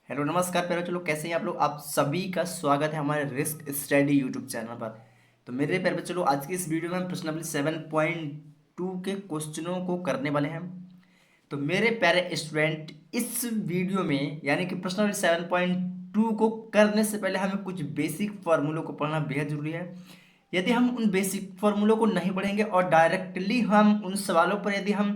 Hello नमस्कार प्यारे बच्चों लोग, कैसे हैं आप लोग। आप सभी का स्वागत है हमारे रिस्क स्टडी यूट्यूब चैनल पर। तो मेरे प्यारे बच्चों लोग, आज की इस वीडियो में हम प्रश्नावली 7.2 के क्वेश्चनों को करने वाले हैं। तो मेरे प्यारे स्टूडेंट, इस वीडियो में यानी कि प्रश्नावली 7.2 को करने से पहले हमें कुछ बेसिक फार्मूलों को पढ़ना बेहद जरूरी है। यदि हम उन बेसिक फार्मूलों को नहीं पढ़ेंगे और डायरेक्टली हम उन सवालों पर यदि हम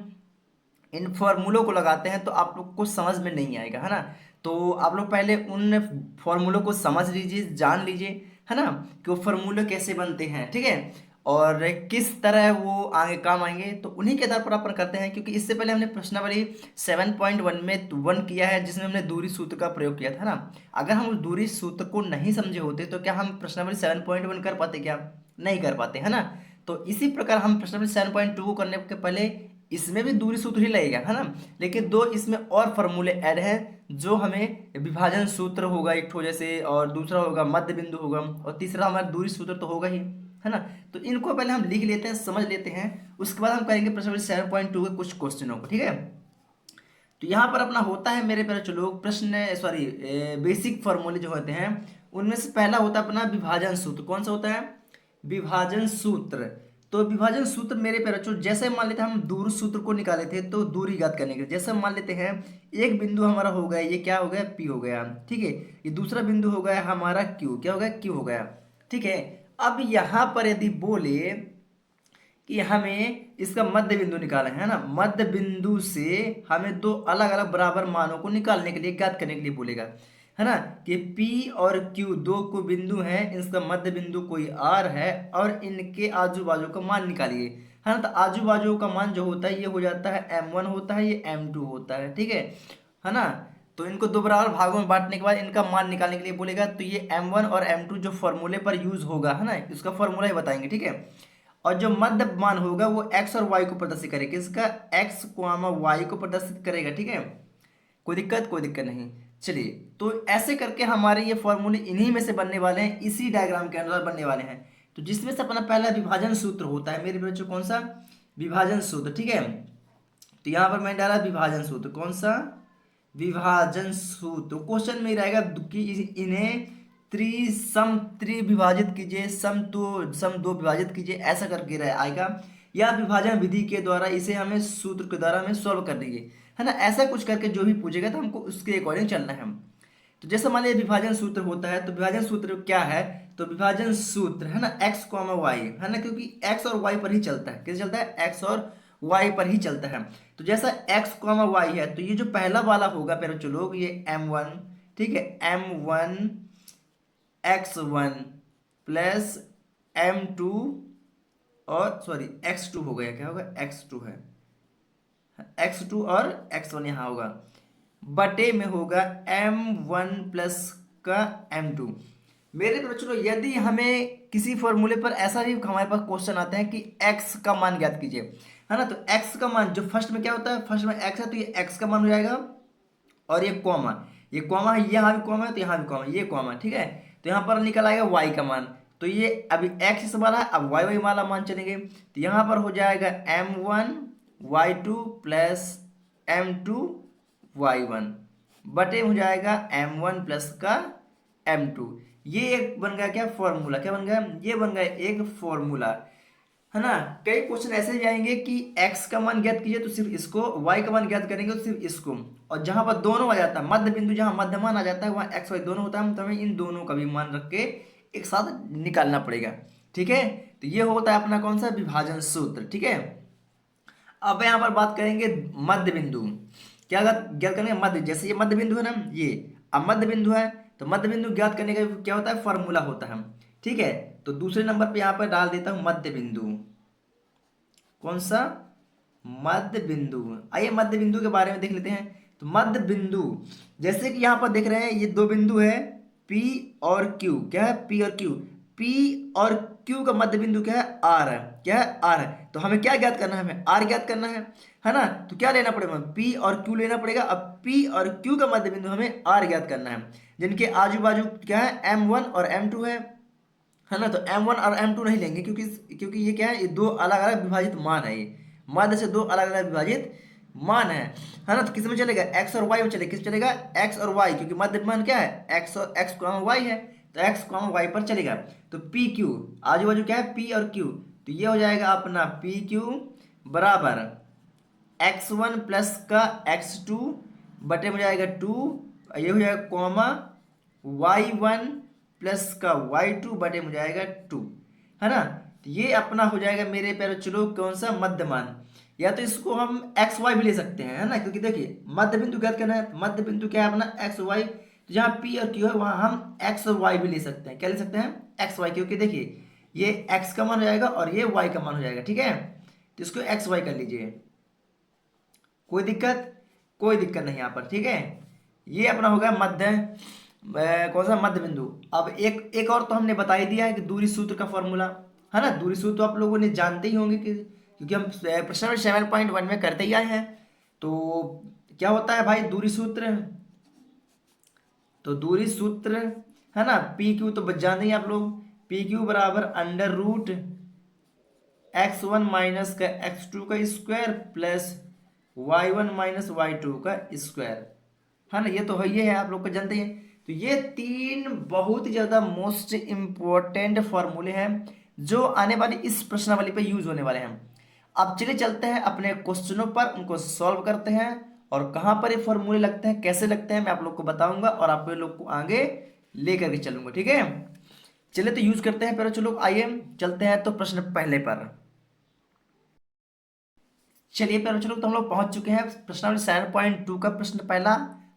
इन फॉर्मूलों को लगाते हैं तो आप लोग को समझ में नहीं आएगा, है ना। तो आप लोग पहले उन फॉर्मूलों को समझ लीजिए, जान लीजिए, है ना, कि वो फॉर्मूले कैसे बनते हैं, ठीक है, और किस तरह वो आगे काम आएंगे। तो उन्हीं के आधार पर अपन करते हैं, क्योंकि इससे पहले हमने प्रश्नावली 7.1 में 1 किया है, जिसमें हमने दूरी सूत्र का प्रयोग किया था ना। अगर हम उस दूरी सूत्र को नहीं समझे होते तो क्या हम प्रश्नावली 7.1 कर पाते? क्या नहीं कर पाते, है ना। तो इसी प्रकार हम प्रश्नावली 7.2 को करने के पहले इसमें भी दूरी सूत्र ही लगेगा, है ना। लेकिन दो इसमें और फॉर्मूले ऐड हैं, जो हमें विभाजन सूत्र होगा एक ठो जैसे, और दूसरा होगा मध्य बिंदु होगा, और तीसरा हमारा दूरी सूत्र तो होगा ही, है ना। तो इनको पहले हम लिख लेते हैं, समझ लेते हैं, उसके बाद हम करेंगे प्रश्न 7.2 के कुछ क्वेश्चनों को, ठीक है। तो यहाँ पर अपना होता है मेरे प्यारे चलो प्रश्न, सॉरी, बेसिक फॉर्मूले जो होते हैं उनमें से पहला होता है अपना विभाजन सूत्र। कौन सा होता है? विभाजन सूत्र। तो विभाजन सूत्र मेरे प्यारे बच्चों, जैसे मान लेते हैं हम दूर सूत्र को निकाले थे, तो दूरी ज्ञात करने के लिए जैसे मान लेते हैं एक बिंदु हमारा हो गया, ये क्या हो गया? पी हो गया, ठीक है। ये दूसरा बिंदु हो गया हमारा क्यू, क्या हो गया? क्यू हो गया, ठीक है। अब यहाँ पर यदि बोले कि हमें इसका मध्य बिंदु निकालना है ना, मध्य बिंदु से हमें दो अलग अलग बराबर मानों को निकालने के लिए, ज्ञात करने के लिए बोलेगा, है ना, कि P और Q दो को बिंदु हैं, इसका मध्य बिंदु कोई R है, और इनके आजू बाजू का मान निकालिए, है ना। तो आजू बाजू का मान जो होता है ये हो जाता है M1 होता है, ये M2 होता है ना। तो इनको दो बराबर भागों में बांटने के बाद इनका मान निकालने के लिए बोलेगा। तो ये M1 और M2 जो फॉर्मूले पर यूज होगा, है ना, इसका फॉर्मूला ही बताएंगे, ठीक है। और जो मध्य मान होगा वो एक्स और वाई को प्रदर्शित करेगा, इसका एक्स कॉमा वाई को प्रदर्शित करेगा, ठीक है। कोई दिक्कत? कोई दिक्कत नहीं। चलिए, तो ऐसे करके हमारे ये फॉर्मूले इन्हीं में से बनने वाले हैं, इसी डायग्राम के अनुसार बनने वाले हैं। तो जिसमें से अपना पहला विभाजन सूत्र होता है मेरे बच्चों, कौन सा? विभाजन सूत्र, ठीक है। तो यहाँ पर मैंने डाला विभाजन सूत्र, कौन सा? विभाजन सूत्र। क्वेश्चन में ही रहेगा कि इन्हें त्रिसम त्रिविभाजित कीजिए, सम दो विभाजित कीजिए, ऐसा करके रहे आएगा, या विभाजन विधि के द्वारा इसे हमें सूत्र के द्वारा हमें सॉल्व कर दीजिए, है ना। ऐसा कुछ करके जो भी पूछेगा तो हमको उसके अकॉर्डिंग चलना है हम। तो जैसे मान लीजिए विभाजन सूत्र होता है, तो विभाजन सूत्र क्या है? तो विभाजन सूत्र है ना एक्स कॉमा वाई, है ना, क्योंकि एक्स और वाई पर ही चलता है। किस चलता है? एक्स और वाई पर ही चलता है। तो जैसा एक्स कॉमा वाई है, तो ये जो पहला वाला होगा फिर बच्चों लोग, ये M1, ठीक है, M1 X1 प्लस M2, और सॉरी X2 हो गया, क्या होगा? X2 है, X2 और X1 यहाँ होगा, बटे में होगा M1 प्लस का M2। मेरे तो बच्चों, यदि हमें किसी फॉर्मूले पर ऐसा भी हमारे पास क्वेश्चन आता है कि x का मान ज्ञात कीजिए, है ना, तो x का मान जो फर्स्ट में क्या होता है, फर्स्ट में x है, तो ये x का मान हो जाएगा, और ये कॉमा है, यहाँ भी कॉमा है, तो यहाँ भी कॉमा, ये कॉमा, ठीक है। तो यहाँ पर निकल आएगा y का मान। तो ये अभी x वाला है, अब y वाला मान चलेंगे, तो यहाँ पर हो जाएगा M1 Y2 plus M2 Y1 बटे हो जाएगा M1 प्लस का M2। ये एक बन गया क्या? फॉर्मूला। क्या बन गया? ये बन गया एक फॉर्मूला, है ना। कई क्वेश्चन ऐसे भी आएंगे कि x का मान ज्ञात कीजिए तो सिर्फ इसको, y का मान ज्ञात करेंगे तो सिर्फ इसको, और जहां पर दोनों आ जाता है, मध्य बिंदु जहां मध्य मान आ जाता है वहां x y दोनों होता है, तो हमें इन दोनों का भी मान रख के एक साथ निकालना पड़ेगा, ठीक है। तो ये होता है अपना कौन सा? विभाजन सूत्र, ठीक है। अब यहाँ पर बात करेंगे मध्य बिंदु। क्या ज्ञात करेंगे? मध्य, जैसे ये मध्य बिंदु है ना, ये अब मध्य बिंदु है, तो मध्य बिंदु ज्ञात करने का क्या होता है? फॉर्मूला होता है, ठीक है। तो दूसरे नंबर पे यहाँ पर डाल देता हूं मध्य बिंदु। कौन सा? मध्य बिंदु। आइए मध्य बिंदु के बारे में देख लेते हैं। तो मध्य बिंदु, जैसे कि यहाँ पर देख रहे हैं ये दो बिंदु है P और Q। क्या है? P और Q। P और Q का मध्य बिंदु क्या है? R है। क्या है? R है। तो हमें क्या ज्ञात करना है? हमें R ज्ञात करना है ना। तो क्या लेना पड़ेगा? P और Q लेना पड़ेगा। अब P और Q का मध्य बिंदु हमें R ज्ञात करना है, जिनके आजू बाजू क्या है? M1 और M2 है ना। तो M1 और M2 नहीं लेंगे, क्योंकि ये क्या है? ये दो अलग अलग विभाजित मान है, ये मध्य से दो अलग अलग विभाजित मान है ना। तो किस में चलेगा, एक्स और वाई में चलेगा। किस चलेगा, एक्स और वाई, क्योंकि मध्य मान क्या है, एक्स और एक्स कॉमा वाई है, तो एक्स कॉमा वाई पर चलेगा। तो पी क्यू, आजू बाजू क्या है, पी और क्यू, तो ये हो जाएगा अपना पी क्यू बराबर एक्स वन प्लस का एक्स टू बटे में जाएगा टू, ये हो जाएगा कॉमा वाई वन प्लस का वाई टू बटे में जाएगा टू, है ना। तो ये अपना हो जाएगा मेरे प्यारे चलो कौन सा, मध्यमान। या तो इसको हम एक्स वाई भी ले सकते हैं, है ना, क्योंकि देखिए मध्य बिंदु ज्ञात करना है, तो मध्य बिंदु क्या है अपना एक्स वाई, तो जहाँ पी और क्यू है वहाँ हम एक्स और वाई भी ले सकते हैं। क्या ले सकते हैं, एक्स वाई, क्योंकि देखिए ये एक्स का मान हो जाएगा और ये वाई का मान हो जाएगा, ठीक है। तो इसको एक्स वाई कर लीजिए, कोई दिक्कत, कोई दिक्कत नहीं यहाँ पर, ठीक है। ये अपना हो गया मध्य कौन सा, मध्य बिंदु। अब एक और तो हमने बता ही दिया है कि दूरी सूत्र का फॉर्मूला, है ना। दूरी सूत्र तो आप लोगों ने जानते ही होंगे कि क्योंकि हम प्रश्न 7.1 में करते ही आए हैं। तो क्या होता है भाई दूरी सूत्र, तो दूरी सूत्र है ना, पी क्यू तो बच जानते ही आप लोग, पी क्यू बराबर under root X one minus का एक्स टू का square plus Y one minus Y two का स्क्वायर, है ना। ये तो है, ये है, आप लोग को जानते हैं। तो ये तीन बहुत ही ज्यादा मोस्ट इंपॉर्टेंट फॉर्मूले हैं जो आने वाली इस प्रश्नावली पे यूज होने वाले हैं। अब चलिए चलते हैं अपने क्वेश्चनों पर, उनको सॉल्व करते हैं, और कहाँ पर ये फॉर्मूले लगते हैं, कैसे लगते हैं, मैं आप लोग को बताऊंगा और आप लोग को आगे लेकर के चलूंगा, ठीक है। चलिए तो यूज करते हैं, पहले चलो आइए चलते हैं तो प्रश्न पहले पर। चलिए पहले चलो तो हम लोग पहुंच चुके हैं प्रश्नावली 7.2 का प्रश्न पहला,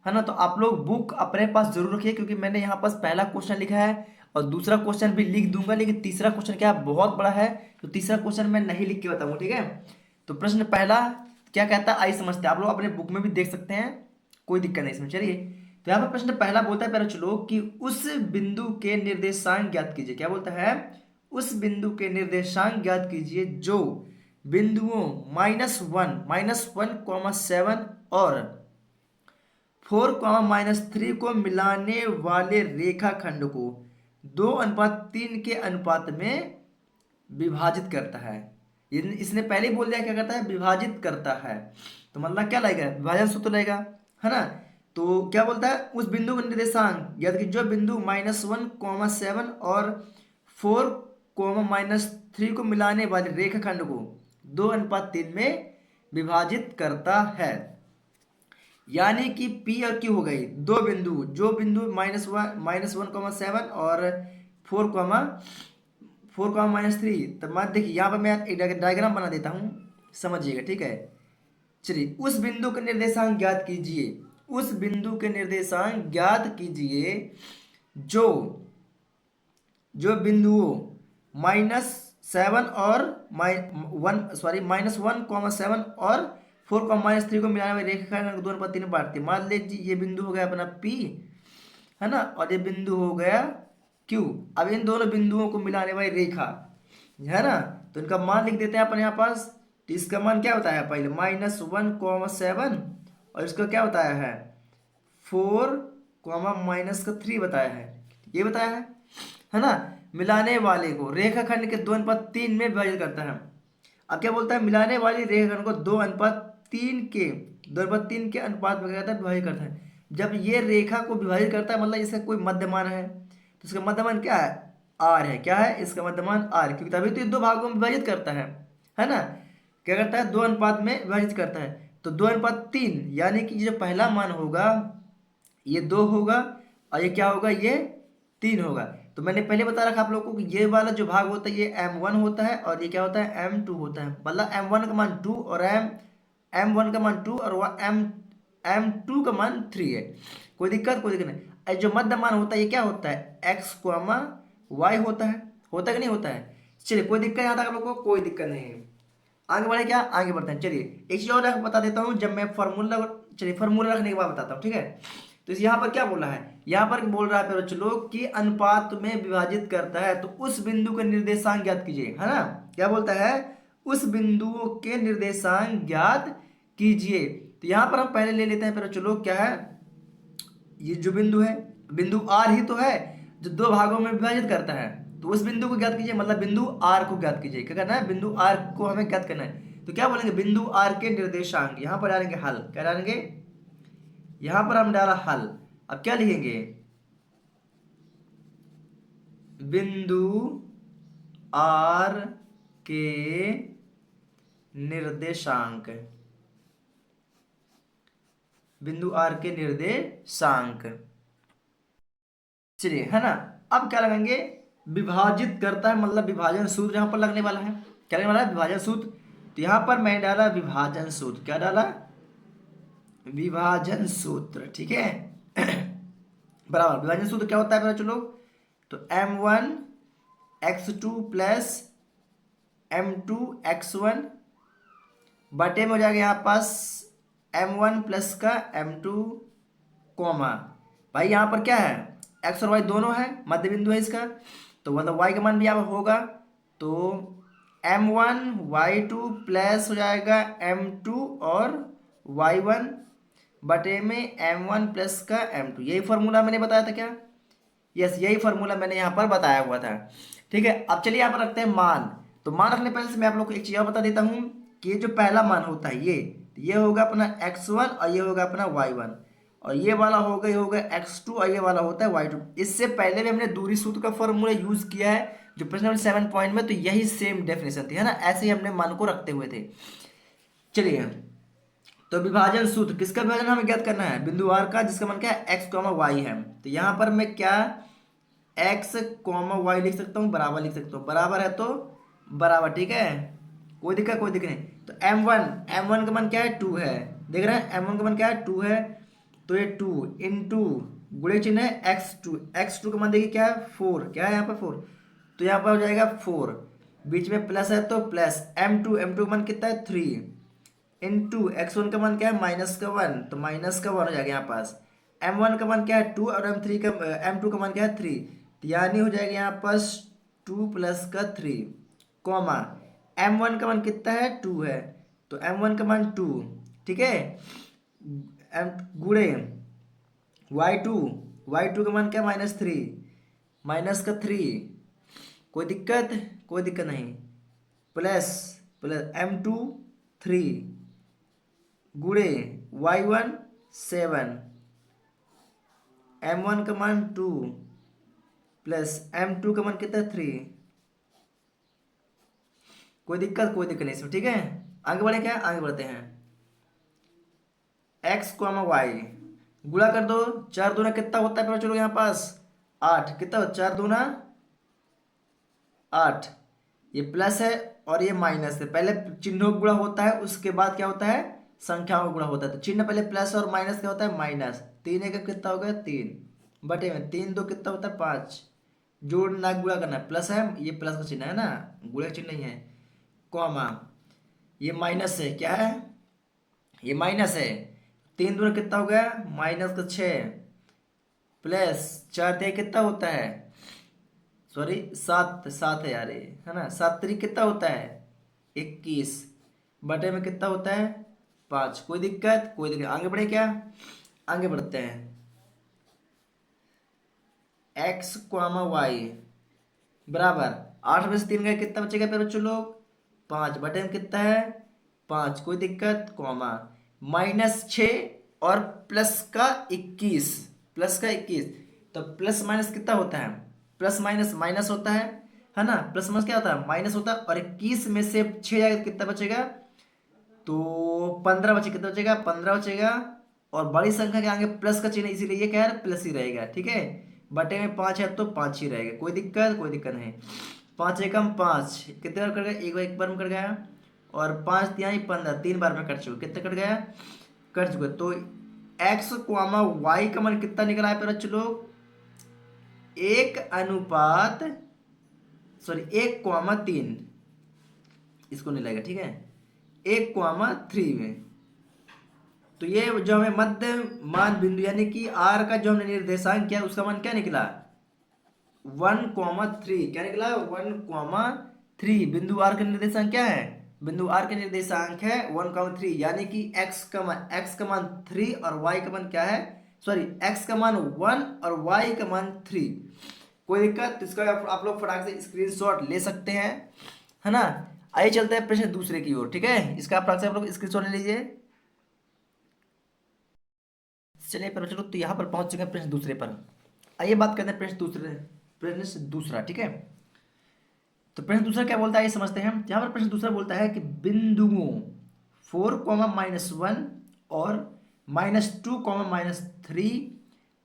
है ना। तो आप लोग बुक अपने पास जरूर रखिए, क्योंकि मैंने यहाँ पास पहला क्वेश्चन लिखा है और दूसरा क्वेश्चन भी लिख दूंगा, लेकिन तीसरा क्वेश्चन क्या है, बहुत बड़ा है, तो तीसरा क्वेश्चन मैं नहीं लिख के बताऊंगा, ठीक है। तो प्रश्न पहला क्या कहता है आइए समझते हैं, आप लोग अपने बुक में भी देख सकते हैं, कोई दिक्कत नहीं इसमें। चलिए तो यहाँ पर प्रश्न पहला बोलता है, पहले चलो कि उस बिंदु के निर्देशांक ज्ञात कीजिए। क्या बोलता है, उस बिंदु के निर्देशांक ज्ञात कीजिए जो बिंदुओं -1 और 4, -3 को मिलाने वाले रेखाखंड को 2:3 के अनुपात में विभाजित करता है। इसने पहले ही बोल दिया क्या करता है, विभाजित करता है। तो मतलब क्या लगेगा, विभाजन सूत्र लगेगा, है ना। तो क्या बोलता है, उस बिंदु का निर्देशांक याद कि जो बिंदु -1, 7 और 4, -3 को मिलाने वाले रेखाखंड को 2:3 में विभाजित करता है। यानी कि P और Q हो गई दो बिंदु, जो बिंदु -1, और 4, -3। तो मैं देखिए यहाँ पर मैं एक डायग्राम बना देता हूँ, समझिएगा, ठीक है। चलिए उस बिंदु के निर्देशांक ज्ञात कीजिए, उस बिंदु के निर्देशांक ज्ञात कीजिए जो जो बिंदुओं -7 और -1, और 4, -3 को मिलाने वाले रेखाखंड को 2:3 में बांटते। मान लीजिए ये बिंदु हो गया अपना P, है ना, और ये बिंदु हो गया Q। अब इन दोनों बिंदुओं को मिलाने वाली रेखा, है ना, तो इनका मान लिख देते हैं अपन यहाँ पास। तो इसका मान क्या होता है, पहले -1, 7 और इसका क्या बताया है 4, -3 बताया है, ये बताया है ना। मिलाने वाले को रेखाखंड के 2:3 में विभाजित करता है। अब क्या बोलता है, मिलाने वाली रेखाखंड को 2:3 के अनुपात में क्या करता है, विभाजित करता है। जब ये रेखा को विभाजित करता है मतलब इसका कोई मध्यमान है, तो इसका मध्यमान क्या है, आर है। क्या है इसका मध्यमान, आर, क्योंकि तभी तो ये दो भागों में विभाजित करता है ना। क्या करता है, 2 अनुपात में विभाजित करता है। तो 2:3 यानी कि जो पहला मान होगा ये 2 होगा, और ये क्या होगा, ये 3 होगा। तो मैंने पहले बता रखा आप लोगों को कि ये वाला जो भाग होता है ये M1 होता है, और ये क्या होता है, M2 होता है। मतलब M1 का मान 2 और M1 का मान 2 और वह M2 का मान 3 है। कोई दिक्कत नहीं। जो मध्य मान होता है ये क्या होता है, X, Y होता है कि नहीं होता है। चलिए कोई दिक्कत यहाँ तक आप लोग को, कोई दिक्कत नहीं है। आगे बढ़े क्या, आगे बढ़ते हैं। चलिए एक चीज और आपको बता देता हूँ, जब मैं फॉर्मूला, चलिए फॉर्मूला रखने के बाद बताता हूँ, ठीक है। तो यहाँ पर क्या बोला है, यहाँ पर बोल रहा है चलो कि अनुपात में विभाजित करता है, तो उस बिंदु के निर्देशांक ज्ञात कीजिए, है ना। क्या बोलता है, उस बिंदुओं के निर्देशांक ज्ञात कीजिए। तो यहाँ पर हम पहले ले लेते हैं चलो क्या है, ये जो बिंदु है, बिंदु आर ही तो है जो दो भागों में विभाजित करता है। तो उस बिंदु को ज्ञात कीजिए, मतलब बिंदु आर को ज्ञात कीजिए। क्या करना है, बिंदु आर को हमें ज्ञात करना है। तो क्या बोलेंगे, बिंदु आर के निर्देशांक, यहां पर डालेंगे हल, क्या डालेंगे, यहां पर हम डाला हल। अब क्या लिखेंगे, बिंदु आर के निर्देशांक, बिंदु आर के निर्देशांक, चलिए है ना। अब क्या लगाएंगे, विभाजित करता है, मतलब विभाजन सूत्र यहां पर लगने वाला है, क्या लगने वाला है, विभाजन सूत्र। तो यहां पर मैं डाला विभाजन सूत्र, क्या डाला, विभाजन सूत्र, ठीक है। बराबर, विभाजन सूत्र क्या होता है मेरा चलो, तो m1 x2 plus m2 x1 बटे में हो जाएगा यहाँ पास m1 प्लस का m2 कोमा, भाई यहाँ पर क्या है, x और y दोनों है, मध्य बिंदु है इसका, तो मतलब y का मान भी यहाँ होगा, तो m1 y2 प्लस हो जाएगा m2 और y1 बटे में m1 प्लस का m2, यही फॉर्मूला मैंने बताया था क्या, यस यही फॉर्मूला मैंने यहाँ पर बताया हुआ था, ठीक है। अब चलिए यहाँ पर रखते हैं मान। तो मान रखने पहले से मैं आप लोग को एक चीज और बता देता हूँ कि ये जो पहला मान होता है ये होगा अपना x1 और ये होगा अपना y1, और ये वाला होगा, ये होगा x2 और ये वाला होता है y2। इससे पहले भी हमने दूरी सूत्र का फॉर्मूला यूज किया है जो प्रश्न नंबर 7 पॉइंट में, तो यही सेम डेफिनेशन थी, है ना, ऐसे ही हमने मान को रखते हुए थे। चलिए, तो विभाजन सूत्र, किसका विभाजन हमें ज्ञात करना है, बिंदु आर का, जिसका मान क्या है, x, y है। तो यहाँ पर मैं क्या x, y लिख सकता हूँ, बराबर लिख सकता हूँ, बराबर है तो बराबर, ठीक है, कोई दिक्कत नहीं। तो m1 का मान क्या है, 2 है, देख रहे हैं m1 का मान क्या है, 2 है, तो ये 2 इंटू गुणे चिन्ह है x2 का मान देखिए क्या है, 4, क्या है यहाँ पर 4, तो यहाँ पर हो जाएगा 4, बीच में प्लस है तो प्लस, m2 का मान कितना है 3 इंटू x1 का मान क्या है माइनस का 1, तो माइनस का 1 हो जाएगा यहाँ पास, m1 का मान क्या है 2 और m2 का मान क्या है 3, तो यानी हो जाएगा यहाँ पास 2 प्लस का 3 कॉमा m1 का मान कितना है 2 है, तो m1 का मान 2, ठीक है, गुणे y2 का मान क्या -3, माइनस का 3, कोई दिक्कत नहीं, प्लस m2 3 गुणे y1 7, m1 का मान 2 प्लस m2 का मान कितना 3, कोई दिक्कत नहीं इसमें, ठीक है। आगे बढ़े, क्या आगे बढ़ते हैं, x, y गुणा कर दो, 4 दूना कितना होता है, पता चलो यहाँ पास 8, कितना 4 दूना 8, ये प्लस है और ये माइनस है, पहले चिन्हों का गुणा होता है उसके बाद क्या होता है, संख्याओं का गुणा होता है, तो चिन्ह पहले प्लस और माइनस क्या होता है माइनस, 3 एक कितना हो गया 3 बटे में 3 2 कितना होता है 5, जोड़ना गुणा करना, प्लस है, ये प्लस का चिन्ह है ना, गुणा का चिन्ह नहीं है, कॉमा ये माइनस है, क्या है, ये माइनस है, 3 दूना कितना हो गया माइनस का 6 प्लस 4 3 कितना होता है, सॉरी 7 है यार, ये है ना, 7 3 कितना होता है 21 बटे में कितना होता है 5, कोई दिक्कत, आगे बढ़े, क्या आगे बढ़ते हैं, x, y बराबर 8 में से 3 गए कितना बचेगा फिर बच्चों लोग 5 बटे में कितना है 5, कोई दिक्कत, कॉमा -6 और प्लस का 21, तो प्लस माइनस कितना होता है, प्लस माइनस माइनस होता है ना, प्लस माइनस क्या होता है माइनस होता है, और 21 में से 6 जाएगा कितना बचेगा, तो 15 बचे, कितना बचेगा 15 बचेगा, और बड़ी संख्या के आगे प्लस का चिन्ह इसीलिए ये क्या है प्लस ही रहेगा, ठीक है, बटे में 5 है तो 5 ही रहेगा, कोई दिक्कत नहीं, 5 एकम 5 कितने बार कट गया, एक बार में कट गया, और 5 तिहाई 15 3 बार में कट चुका, कितना कट चुका, तो x, y का मान कितना निकला है फिर बच्चों लोग, 1:3, इसको नहीं लगेगा, ठीक है, 1:3 में, तो ये जो हमें मध्य मान बिंदु यानी कि r का जो हमने निर्देशांक किया उसका मान क्या निकला 1,3, क्या निकला 1,3, बिंदु r का निर्देशांक क्या है, बिंदु r का निर्देशांक है 1,3, यानी कि x का मान 3 और y का मान क्या है, सॉरी x का मान 1 और y का मान 3, कोई दिक्कत, तो इसका आप लोग फटाक से स्क्रीनशॉट ले सकते हैं, है ना। आइए चलते हैं प्रश्न दूसरे की ओर, ठीक है। इसका आप लोग स्क्रीनशॉट ले लीजिए। चलिए पर चलो, तो यहाँ पर पहुंच चुके हैं प्रश्न दूसरे पर। आइए बात करते हैं प्रश्न से दूसरा, ठीक है। तो प्रश्न दूसरा क्या बोलता है ये समझते हैं। यहाँ पर प्रश्न दूसरा बोलता है कि बिंदुओं 4, -1 और -2, -3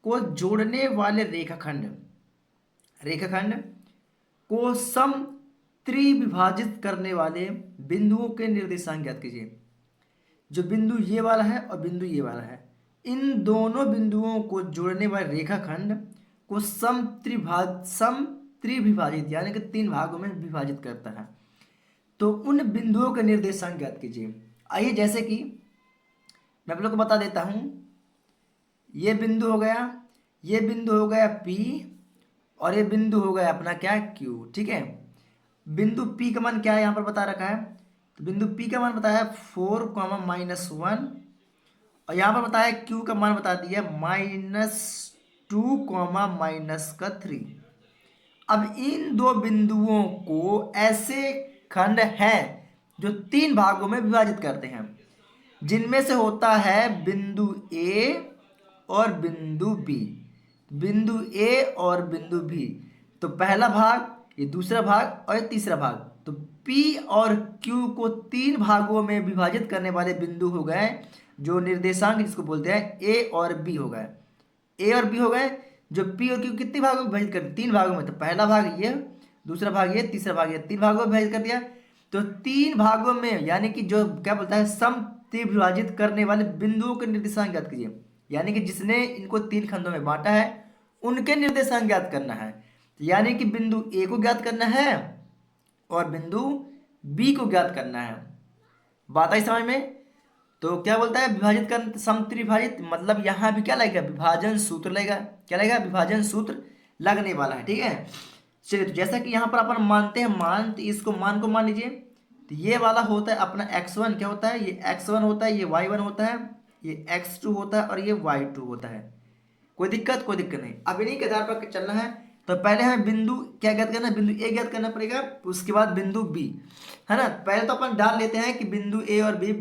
को जोड़ने वाले रेखाखंड को सम त्रिविभाजित करने वाले बिंदुओं के निर्देशांक ज्ञात कीजिए। जो बिंदु ये वाला है और बिंदु ये वाला है, इन दोनों बिंदुओं को जोड़ने वाले रेखाखंड को सम त्रिविभाजित यानी कि 3 भागों में विभाजित करता है। तो उन बिंदुओं के निर्देशांक ज्ञात कीजिए। आइए, जैसे कि मैं आप लोग को बता देता हूं, ये बिंदु हो गया, ये बिंदु हो गया P, और ये बिंदु हो गया अपना क्या, Q, ठीक है। बिंदु P का मान क्या है यहाँ पर बता रखा है। तो बिंदु P का मान बताया 4, -1, और यहाँ पर बताया Q का मान बता दिया -2, -3। अब इन दो बिंदुओं को ऐसे खंड हैं जो 3 भागों में विभाजित करते हैं, जिनमें से होता है बिंदु A और बिंदु B। बिंदु A और बिंदु B, तो पहला भाग, ये दूसरा भाग और ये तीसरा भाग। तो P और Q को 3 भागों में विभाजित करने वाले बिंदु हो गए, जो निर्देशांक जिसको बोलते हैं A और B हो गए। A और B हो गए, जो P और Q कितने भागों में विभाजित कर, 3 भागों में। तो पहला भाग ये, दूसरा भाग ये, तीसरा भाग ये, 3 भागों में विभाजित कर दिया। तो 3 भागों में, यानी कि जो क्या बोलता है, सम त्रिविभाजित करने वाले बिंदुओं के निर्देशांक ज्ञात कीजिए। यानी कि जिसने इनको 3 खंडों में बांटा है, उनके निर्देशांक ज्ञात करना है। यानी कि बिंदु A को ज्ञात करना है और बिंदु B को ज्ञात करना है। बात आई समझ में। तो क्या बोलता है, विभाजित कर समत्रिभाजित, मतलब यहाँ भी क्या लगेगा, विभाजन सूत्र लगेगा। क्या लगेगा, विभाजन सूत्र लगने वाला है, ठीक है। चलिए, तो जैसा कि यहाँ पर अपन मानते हैं मान, तो इसको मान को मान लीजिए। तो ये वाला होता है अपना x1, क्या होता है, ये x1 होता है, ये y1 होता है, ये x2 होता है और ये y2 होता है। कोई दिक्कत नहीं। अब इन्हीं के आधार पर चलना है। तो पहले हमें बिंदु क्या ज्ञात करना है, बिंदु ए ज्ञात करना पड़ेगा, उसके बाद बिंदु बी, है ना। पहले तो अपन डाल लेते हैं कि बिंदु ए और बी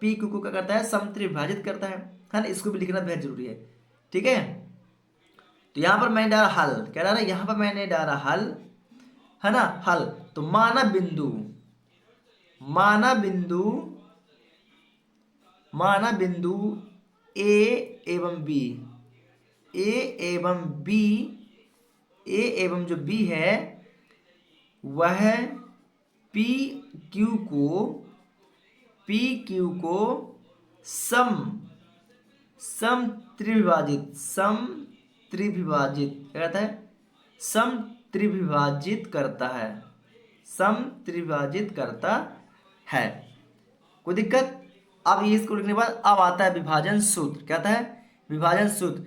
पी क्यू को क्या करता है, समत्रिविभाजित करता है ना। इसको भी लिखना बहुत जरूरी है, ठीक है। तो यहाँ पर मैंने डाला हल, क्या डाला, यहाँ पर मैंने डाला हल, है ना, हल। तो माना बिंदु ए एवं बी, ए एवं बी, ए एवं जो बी है वह पी क्यू को सम त्रिविभाजित क्या कहता है, सम त्रिविभाजित करता है। कोई दिक्कत। अब ये इसको लिखने के बाद अब आता है विभाजन सूत्र। क्या आता है, विभाजन सूत्र।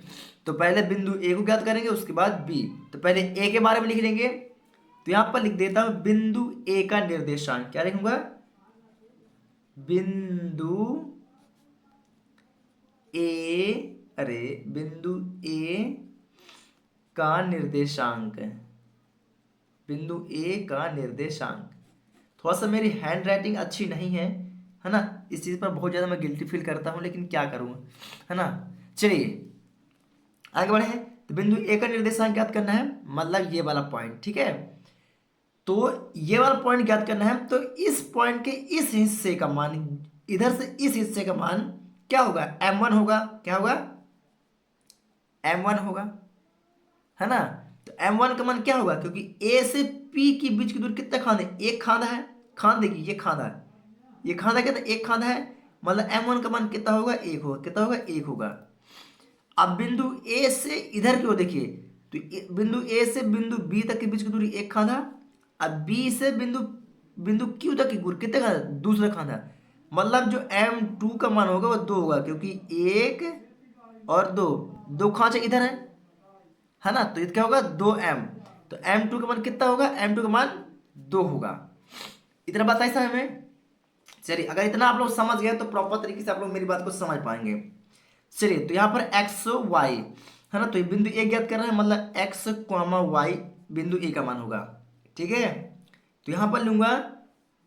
तो पहले बिंदु ए को ज्ञात करेंगे, उसके बाद बी। तो पहले ए के बारे में लिख लेंगे। तो यहां पर लिख देता हूं बिंदु ए का निर्देशांक। क्या लिखूंगा, बिंदु ए का निर्देशांक, थोड़ा सा मेरी हैंड राइटिंग अच्छी नहीं है ना। इस चीज़ पर बहुत ज़्यादा मैं गिल्टी फील करता हूँ, लेकिन क्या करूँ, है ना। चलिए आगे बढ़े। तो बिंदु ए का निर्देशांक ज्ञात करना है, मतलब ये वाला पॉइंट, ठीक है। तो ये वाला पॉइंट ज्ञात करना है। तो इस पॉइंट के इस हिस्से का मान, इधर से इस हिस्से का मान क्या होगा, m1 होगा। क्या होगा, m1 होगा, है ना। तो m1 का मान क्या होगा, क्योंकि a से p के बीच की दूरी कितना खांद है, एक खांदा है। खांद देखिए, ये खांदा है, ये खांदा क्या था, एक खांदा है। मतलब m1 का मान कितना होगा, 1 होगा। कितना होगा, 1 होगा। अब बिंदु a से इधर की ओर देखिए, तो बिंदु a से बिंदु b तक के बीच की दूरी एक खांदा। अब b से बिंदु q तक की दूरी कितने खांदा, दूसरा खांदा। मतलब जो m2 का मान होगा वो 2 होगा, क्योंकि 1 और 2 खांचे इधर है ना। तो ये क्या होगा, 2m। तो m2 का मान कितना होगा, m2 का मान 2 होगा। इतना बताइए सर हमें। चलिए, अगर इतना आप लोग समझ गए तो प्रॉपर तरीके से आप लोग मेरी बात को समझ पाएंगे। चलिए, तो यहाँ पर x y है ना। तो ये बिंदु ए ज्ञात कर रहे हैं, मतलब x, y बिंदु ए का मान होगा, ठीक है। तो यहाँ पर लूंगा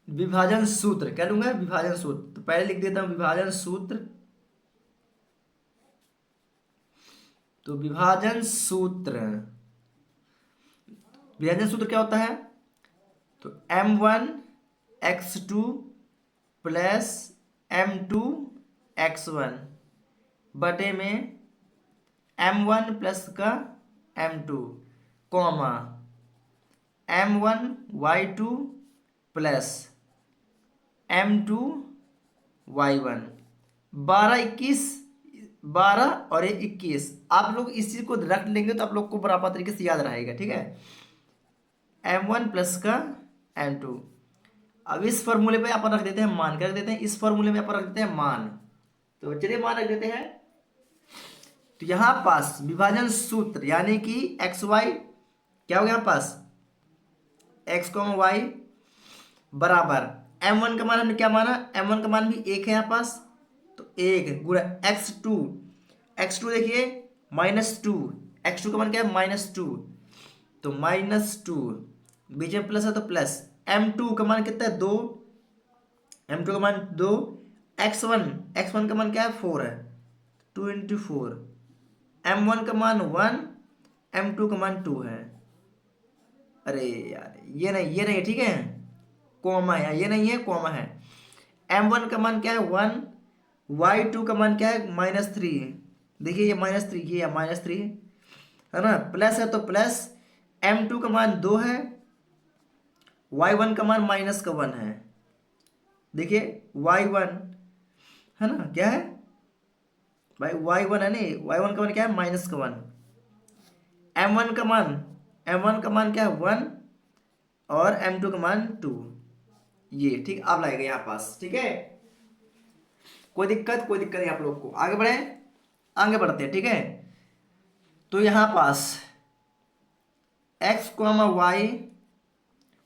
विभाजन सूत्र क्या लूंगा, विभाजन सूत्र। तो पहले लिख देता हूं विभाजन सूत्र। तो विभाजन सूत्र क्या होता है, तो m1 x2 plus m2 x1 बटे में m1 प्लस का m2 comma m1 y2 plus m2 y1। 12 और ये 21। आप लोग इस चीज को रख लेंगे तो आप लोग को बराबर तरीके से याद रहेगा, ठीक है। m1 प्लस का m2। अब इस फॉर्मूले पे अपन रख देते हैं मान, क्या रख देते हैं, इस फॉर्मूले में अपन रख देते हैं मान। तो चलिए मान रख देते हैं। तो यहां पास विभाजन सूत्र यानी कि एक्स वाई क्या हो गया, यहाँ पास x y बराबर m1 का मान हमने क्या माना, m1 का मान भी 1 है यहाँ पास, तो 1 गुणा x2 देखिए -2, x2 का मान क्या है -2, तो -2 बीच में प्लस है तो प्लस। m2 का मान कितना है 2, m2 का मान 2, x1 का मान क्या है 4 है, 2 × 4, m1 का मान 1, m2 का मान 2 है। अरे यार ये नहीं है, ठीक है, कॉमा है, ये नहीं है कॉमा है। m1 का मान क्या है 1, y2 का मान क्या है -3, देखिए ये -3, ये -3 है ना, प्लस है तो प्लस, m2 का मान 2 है, y1 का मान -1 है। देखिए y1 है ना क्या है भाई, y1 है नहीं, y1 का मान क्या है -1। m1 का मान क्या है 1 और m2 का मान 2। ये ठीक आप लाएगा यहाँ पास, ठीक है, कोई दिक्कत नहीं आप लोग को। आगे बढ़ते हैं, ठीक है। तो यहाँ पास x, y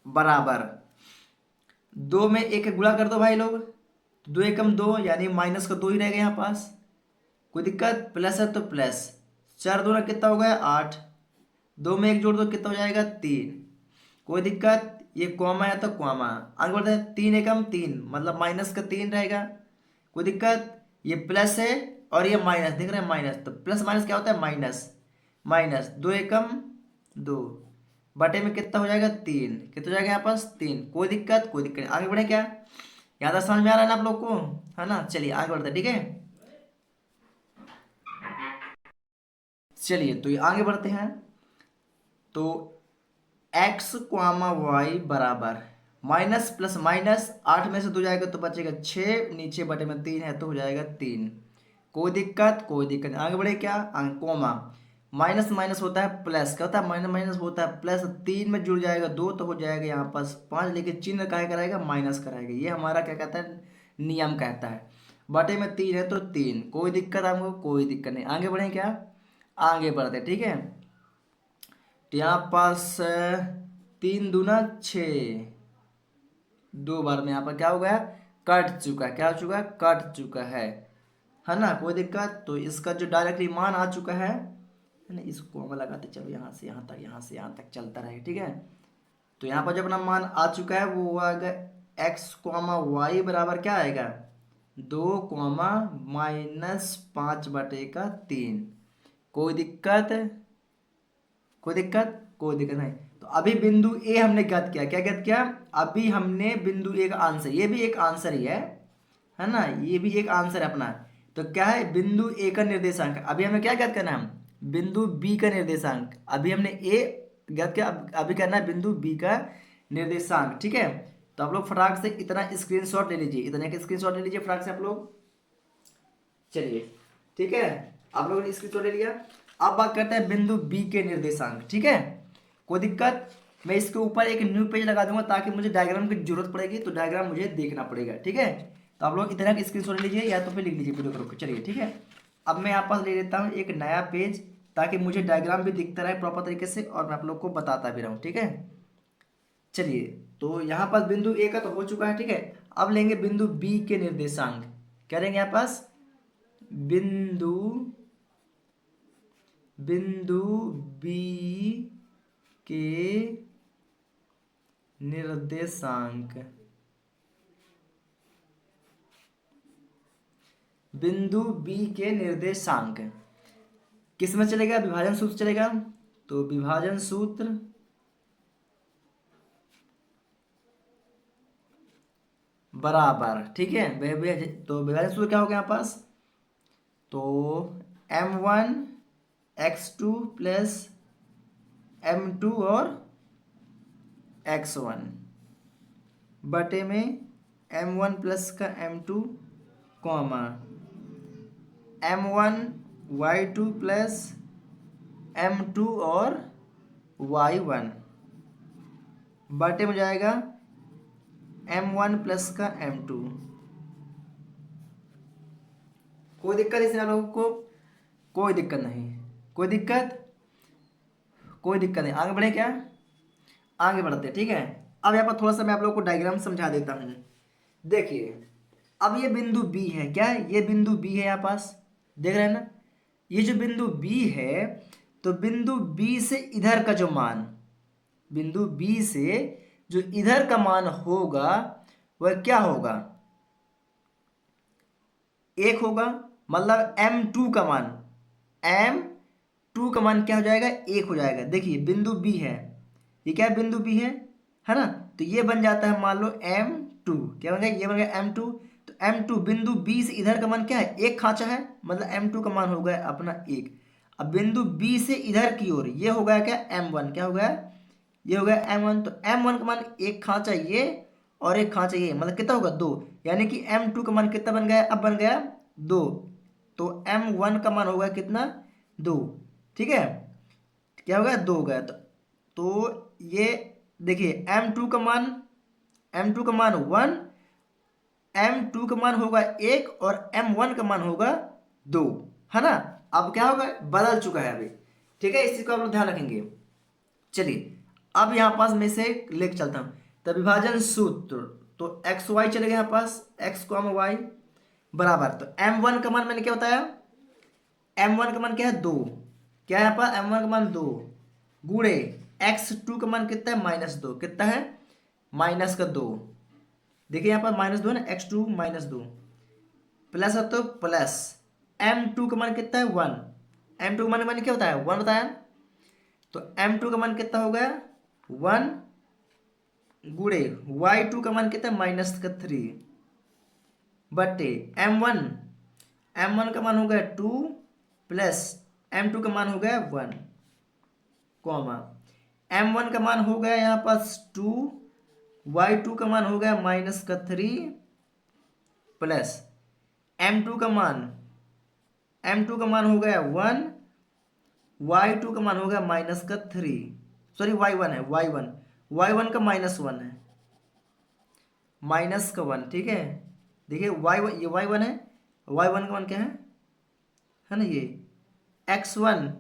बराबर 2 में 1 गुणा कर दो भाई लोग, 2 एकम 2 यानी -2 ही रहेगा यहाँ पास, कोई दिक्कत, प्लस है तो प्लस, 4 दूना कितना हो गया 8, 2 में 1 जोड़ दो कितना हो जाएगा 3, कोई दिक्कत, ये कॉमा है तो कॉमा, आगे बढ़ते हैं, 3 एकम 3 मतलब -3 रहेगा, कोई दिक्कत, ये प्लस है और ये माइनस दिख रहा है माइनस, तो प्लस माइनस क्या होता है माइनस 2 एकम 2 बटे में कितना हो जाएगा 3, कितना हो जाएगा यहाँ पास 3, कोई दिक्कत नहीं। आगे बढ़े क्या, यहाँ तक समझ में आ रहा है ना आप लोग को, है ना। चलिए आगे बढ़ते हैं, ठीक है, चलिए तो ये आगे बढ़ते हैं। तो x, y बराबर माइनस प्लस माइनस, 8 में से 2 जाएगा तो बचेगा 6, नीचे बटे में 3 है तो हो जाएगा 3, कोई दिक्कत नहीं। आगे बढ़े क्या, कोमा, माइनस माइनस होता है प्लस, क्या होता है माइनस माइनस होता है प्लस, 3 में जुड़ जाएगा 2 तो हो जाएगा यहाँ पास 5, लेकिन चिन्ह काहे कराएगा माइनस कराएगा, ये हमारा क्या कहता है नियम कहता है। बटे में 3 है तो 3, कोई दिक्कत हमको, कोई दिक्कत नहीं। आगे बढ़े क्या, आगे बढ़ते, ठीक है। तो यहाँ पास 3 दूना 6, 2 बार में यहाँ पर क्या हो गया कट चुका है, क्या हो चुका है कट चुका है ना, कोई दिक्कत। तो इसका जो डायरेक्टली मान आ चुका है ना, इसको हम लगाते चलो यहाँ से यहाँ तक, यहाँ से यहाँ तक चलता रहे, ठीक है। तो यहाँ पर जो अपना मान आ चुका है वो आएगा x, y बराबर क्या आएगा 2, -5/3, कोई दिक्कत नहीं। तो अभी बिंदु ए हमने ज्ञात किया, क्या ज्ञात किया, अभी हमने बिंदु ए का आंसर, ये भी एक आंसर ही है ना, ये भी एक आंसर है अपना। तो क्या है बिंदु ए का निर्देशांक, अभी हमें क्या ज्ञात करना है, बिंदु बी का निर्देशांक। अभी हमने ए ज्ञात किया, अभी करना है बिंदु बी का निर्देशांक, ठीक है। तो आप लोग फटाक से इतना स्क्रीनशॉट ले लीजिए, इतने का स्क्रीनशॉट ले लीजिए फटाक से आप लोग। चलिए ठीक है, आप लोगों ने स्क्रीनशॉट ले लिया। अब बात करते हैं बिंदु बी के निर्देशांक, ठीक है। कोई दिक्कत, मैं इसके ऊपर एक न्यू पेज लगा दूंगा ताकि मुझे डायग्राम की जरूरत पड़ेगी, तो डायग्राम मुझे देखना पड़ेगा, ठीक है। तो आप लोग इतना स्क्रीनशॉट ले लीजिए या तो फिर लिख लीजिए वीडियो को, चलिए ठीक है। अब मैं यहाँ पास ले लेता हूँ एक नया पेज ताकि मुझे डायग्राम भी दिखता रहे प्रॉपर तरीके से और मैं आप लोग को बताता भी रहूँ, ठीक है। चलिए तो यहाँ पास बिंदु ए का तो हो चुका है, ठीक है। अब लेंगे बिंदु बी के निर्देशांक, क्या लेंगे यहाँ पास बिंदु बी के निर्देशांक, बिंदु बी के निर्देशांक किस में चलेगा, विभाजन सूत्र चलेगा। तो विभाजन सूत्र बराबर, ठीक है। तो विभाजन सूत्र क्या हो गया यहाँ पास, तो m1 x2 प्लस m2 और x1 बटे में m1 प्लस का m2 comma m1 y2 plus m2 और y1 बटे में जाएगा m1 प्लस का m2। कोई दिक्कत इसमें आप लोगों को, कोई दिक्कत नहीं, कोई दिक्कत, कोई दिक्कत नहीं। आगे बढ़े क्या, आगे बढ़ते हैं, ठीक है। अब यहाँ पर थोड़ा सा मैं आप लोगों को डायग्राम समझा देता हूँ। देखिए अब ये बिंदु बी है, क्या है, ये बिंदु बी है यहाँ पास, देख रहे हैं ना, ये जो बिंदु बी है, तो बिंदु बी से इधर का जो मान, बिंदु बी से जो इधर का मान होगा वह क्या होगा, 1 होगा। मतलब m2 का मान, m2 का मान क्या हो जाएगा, 1 हो जाएगा। देखिए बिंदु बी है, ये क्या बिंदु बी है ना, तो ये बन जाता है मान लो m2, क्या बन गया, ये बन गया m2। तो m2 बिंदु बी से इधर का मान क्या है, 1 खांचा है, मतलब m2 का मान हो गया अपना 1। अब बिंदु बी से इधर की ओर ये हो गया क्या, m1, क्या हो गया, ये हो गया m1। तो m1 का मान 1 खांचा ये और 1 खांचा ये, मतलब कितना होगा, 2। यानी कि m2 का मान कितना बन गया, अब बन गया 2। तो m1 का मान होगा कितना, 2, ठीक है, क्या हो गया, 2 हो गया। तो ये देखिए m2 का मान, m2 का मान 1, m2 का मान होगा 1 और m1 का मान होगा 2, है ना। अब क्या होगा, बदल चुका है अभी, ठीक है, इस चीज को आप लोग ध्यान रखेंगे। चलिए अब यहाँ पास मैं से लेके चलता हूँ, तो विभाजन सूत्र, तो एक्स वाई चले गए यहाँ पास, एक्स को हम वाई बराबर, तो m1 का मान मैंने क्या बताया, m1 का मान क्या है, 2, क्या है यहाँ पर, m1 का मान 2 गुणे x2 का मान कितना है, -2, कितना है, -2। देखिए यहाँ पर -2 है ना, x2 -2 प्लस है, तो प्लस m2 का मान कितना है, 1, m2 का मान मैंने क्या बताया, 1 बताया। तो m2 का मान कितना हो गया, 1 गुणे y2 का मान कितना है, -3 बटे m1 का मान हो गया 2 प्लस m2 का मान हो गया 1 कॉमा m1 का मान हो गया यहाँ पास 2, y2 का मान हो गया -3 प्लस m2 का मान हो गया 1, y2 का मान हो गया -3, सॉरी y1 है, y1 का -1 है, -1, ठीक है। देखिए y1, ये y1 है, y1 का मान क्या है ना, ये x1,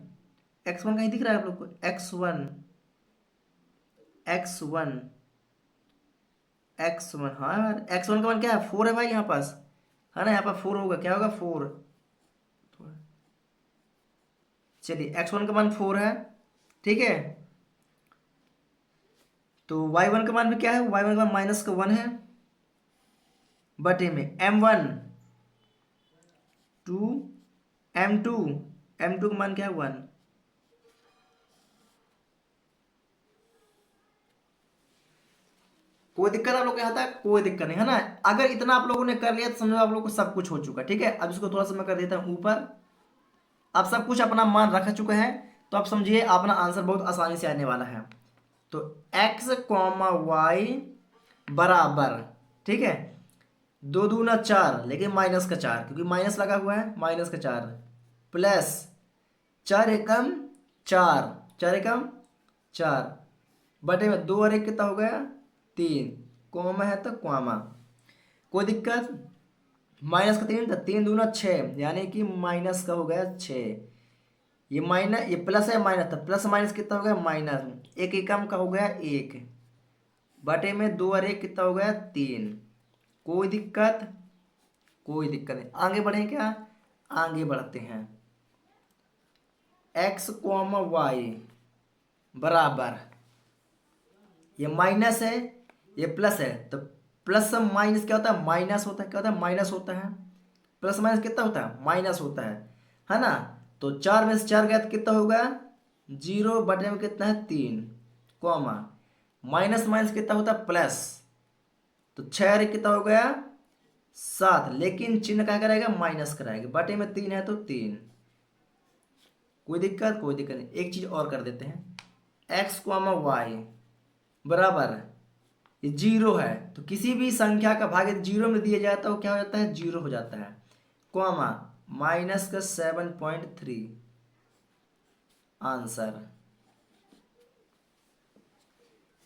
x1 कहीं दिख रहा है आप लोग को, x1, हाँ यार, x1 का मान क्या है, 4 है भाई यहाँ पास, है ना, यहाँ पर 4 होगा, क्या होगा, 4। चलिए x1 का मान 4 है, ठीक है। तो y1 का मान भी क्या है, y1 का मान -1 है बटे में m1 2, m2 का मान क्या है, 1। कोई दिक्कत आप लोग को यहाँ तक, कोई दिक्कत नहीं है ना। अगर इतना आप लोगों ने कर लिया तो समझो आप लोगों को सब कुछ हो चुका, ठीक है। अब इसको थोड़ा सा मैं कर देता हूँ ऊपर, अब सब कुछ अपना मान रख चुका है, तो आप समझिए अपना आंसर बहुत आसानी से आने वाला है। तो x, y बराबर, ठीक है, 2 दूना 4, लेकिन -4, क्योंकि माइनस लगा हुआ है, -4 प्लस 4 एकम 4, 4 एकम 4 बटे में 2 और 1 कितना हो गया, 3, कॉमा है तो कॉमा, कोई दिक्कत, -3 तो 3 दूना 6, यानी कि माइनस का हो गया 6, ये माइनस, ये प्लस है माइनस, तो प्लस माइनस कितना हो गया, माइनस, 1 एकम का हो गया 1 बटे में 2 और 1 कितना हो गया, 3, कोई दिक्कत, कोई दिक्कत नहीं। आगे बढ़े क्या, आगे बढ़ते हैं, x, y बराबर, ये माइनस है, ये प्लस है, तो प्लस माइनस क्या होता है, माइनस होता है, क्या होता है, माइनस होता है, प्लस माइनस कितना होता है, माइनस होता है ना। तो 4 में से 4 गया तो कितना होगा, 0 बटे में कितना है 3, कॉमा माइनस माइनस कितना होता है प्लस, तो 6 कितना हो गया 7, लेकिन चिन्ह क्या कराएगा, माइनस कराएगा, बटे में 3 है तो 3। कोई दिक्कत, कोई दिक्कत नहीं। एक चीज और कर देते हैं, एक्स कॉमा वाई बराबर ये 0 है, तो किसी भी संख्या का भाग 0 में दिया जाता है वो क्या हो जाता है, 0 हो जाता है, कॉमा माइनस का 7.3 आंसर।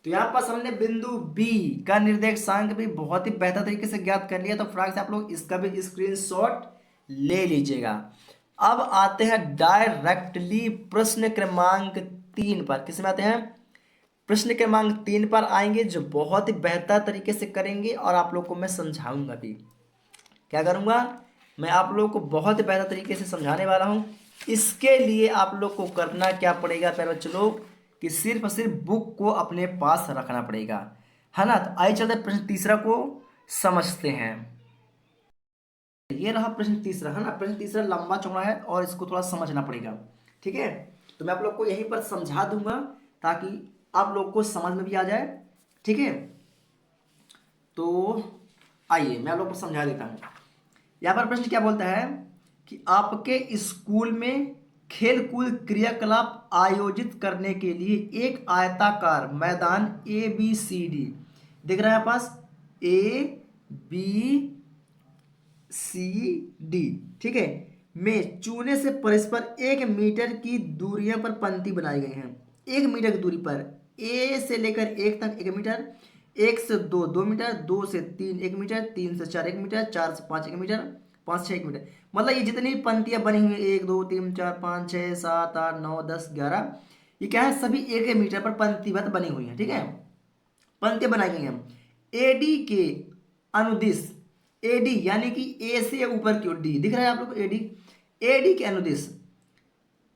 तो यहां पर हमने बिंदु बी का निर्देशांक भी बहुत ही बेहतर तरीके से ज्ञात कर लिया। तो फ्रेंड्स से आप लोग इसका भी स्क्रीनशॉट ले लीजिएगा। अब आते हैं डायरेक्टली प्रश्न क्रमांक 3 पर। किस में आते हैं, प्रश्न क्रमांक 3 पर आएंगे, जो बहुत ही बेहतर तरीके से करेंगे और आप लोग को मैं समझाऊंगा भी। क्या करूंगा मैं, आप लोग को बहुत ही बेहतर तरीके से समझाने वाला हूं। इसके लिए आप लोग को करना क्या पड़ेगा प्यारे बच्चों लोग, कि सिर्फ और सिर्फ बुक को अपने पास रखना पड़ेगा, है ना। तो आइए चलते प्रश्न तीसरा को समझते हैं। ये रहा प्रश्न तीसरा, है ना। प्रश्न तीसरा लंबा चौड़ा है और इसको थोड़ा समझना पड़ेगा, ठीक है। तो मैं आप लोग को यहीं पर समझा दूंगा ताकि आप लोग को समझ में भी आ जाए, ठीक है। तो आइए मैं आप लोग को समझा देता हूँ। यहाँ पर प्रश्न क्या बोलता है कि आपके स्कूल में खेलकूद क्रियाकलाप आयोजित करने के लिए एक आयताकार मैदान ए बी सी डी दिख रहा है पास, ए बी सी डी, ठीक है, में चूने से परस्पर 1 मीटर की दूरियों पर पंक्ति बनाई गई हैं। 1 मीटर की दूरी पर ए से लेकर 1 तक 1 मीटर, 1 से 2 2 मीटर, 2 से 3 1 मीटर, 3 से 4 1 मीटर, 4 से 5 1 मीटर, 5 से 6 1 मीटर। मतलब ये जितनी पंक्तियां बनी हुई है 1 2 3 4 5 6 7 8 9 10 11, ये क्या है, सभी 1 मीटर पर पंक्तिबद्ध बनी हुई है, ठीक है, पंक्तियां बनाई गई हैं। एडी के अनुदिश, एडी यानी कि ए से ऊपर की ओर डी दिख रहा है आप लोग को, एडी, एडी के अनुदिश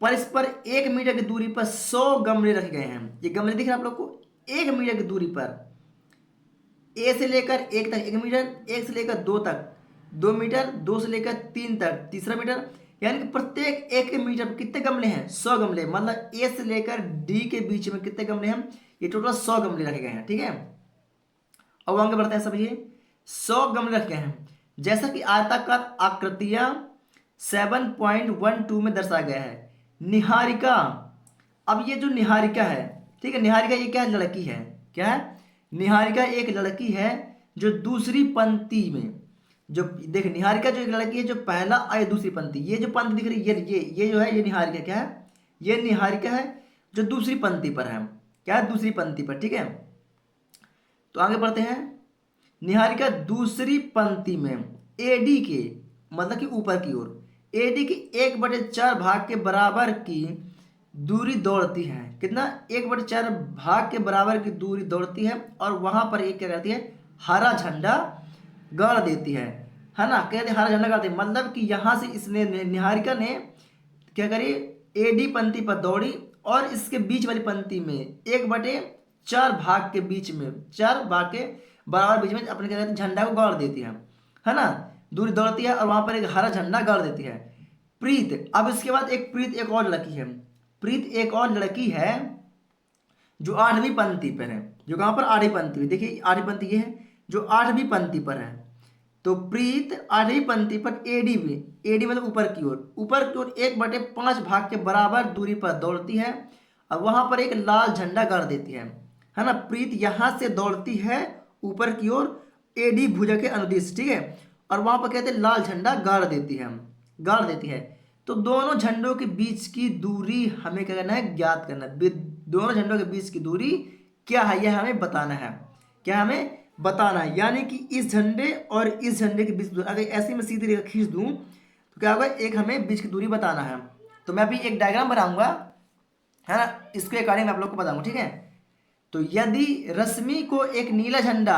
परस्पर 1 मीटर की दूरी पर 100 गमले रखे गए हैं। ये गमले दिख रहे हैं आप लोग को, 1 मीटर की दूरी पर, ए से लेकर 1 तक 1 मीटर, 1 से लेकर 2 तक 2 मीटर, 2 से लेकर 3 तक तीसरा मीटर, यानी कि प्रत्येक 1 मीटर पर कितने गमले हैं, 100 गमले। मतलब ए से लेकर डी के बीच में कितने गमले हैं, ये टोटल 100 गमले रखे गए हैं, ठीक है। अब आगे बढ़ते हैं, समझिए 100 गमले रखे हैं। जैसा कि आयताकार आकृतियां 7.12 में दर्शाया गया है। निहारिका, अब ये जो निहारिका है, ठीक है, निहारिका ये क्या लड़की है, क्या है, निहारिका एक लड़की है जो दूसरी पंक्ति में, जो देख निहारिका जो एक लड़की है जो पहला और दूसरी पंक्ति, ये जो पंक्ति दिख रही है ये जो है ये निहारिका क्या है, ये निहारिका है जो दूसरी पंक्ति पर है, क्या है, दूसरी पंक्ति पर, ठीक है। तो आगे बढ़ते हैं। निहारिका दूसरी पंक्ति में एडी के, मतलब कि ऊपर की ओर, एडी की 1/4 भाग के बराबर की दूरी दौड़ती है। कितना, 1/4 भाग के बराबर की दूरी दौड़ती है और वहां पर एक क्या करती है, हरा झंडा गाड़ देती है ना। कहते हरा झंडा गाड़ती है, मतलब कि यहां से इसने निहारिका ने क्या करी, एडी पंक्ति पर दौड़ी और इसके बीच वाली पंक्ति में 1/4 भाग के बीच में, 4 भाग के बराबर बीच में अपने क्या कहते हैं, झंडा को गाड़ देती है ना, दूरी दौड़ती है और वहां पर एक हरा झंडा गाड़ देती है। प्रीत, अब इसके बाद एक प्रीत एक और लड़की है, प्रीत एक और लड़की है जो 8वीं पंक्ति पर है, जो कहां पर, 8वीं पंक्ति में, देखिए 8वीं पंक्ति ये है जो 8वीं पंक्ति पर है। तो प्रीत 8वीं पंक्ति पर एडी में, एडी मतलब ऊपर की ओर, ऊपर की ओर 1/5 भाग के बराबर दूरी पर दौड़ती है और वहां पर एक लाल झंडा गाड़ देती है ना। प्रीत यहां से दौड़ती है ऊपर की ओर एडी भुजा के अनुदिश, ठीक है, और वहां पर कहते हैं लाल झंडा गाड़ देती है, गाड़ देती है। तो दोनों झंडों के बीच की दूरी हमें क्या करना है, ज्ञात करना है। दोनों झंडों के बीच की दूरी क्या है यह हमें बताना है, क्या हमें बताना है। यानी कि इस झंडे और इस झंडे के बीच, अगर ऐसे में सीधी रेखा खींच दूं तो क्या होगा, एक हमें बीच की दूरी बताना है। तो मैं अभी एक डायग्राम बनाऊंगा, है ना, इसके अकॉर्डिंग मैं आप लोग को बताऊंगा, ठीक है। तो यदि रश्मि को एक नीला झंडा,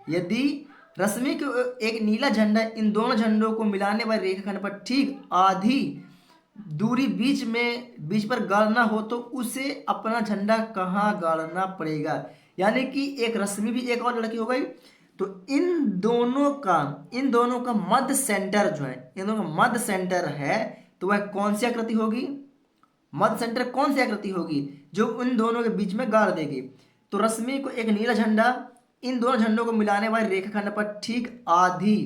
यदि रश्मि को एक नीला झंडा इन दोनों झंडों को मिलाने वाले रेखाखंड पर ठीक आधी दूरी बीच पर गाड़ना हो तो उसे अपना झंडा कहाँ गाड़ना पड़ेगा। यानी कि एक रश्मि भी एक और लड़की हो गई, तो इन दोनों का मध्य सेंटर जो है, इन दोनों का मध्य सेंटर है, तो वह कौन सी आकृति होगी? मध्य सेंटर कौन सी आकृति होगी जो उन दोनों के बीच में गाड़ देगी? तो रश्मि को एक नीला झंडा इन दोनों झंडों को मिलाने वाले रेखाखंड पर ठीक आधी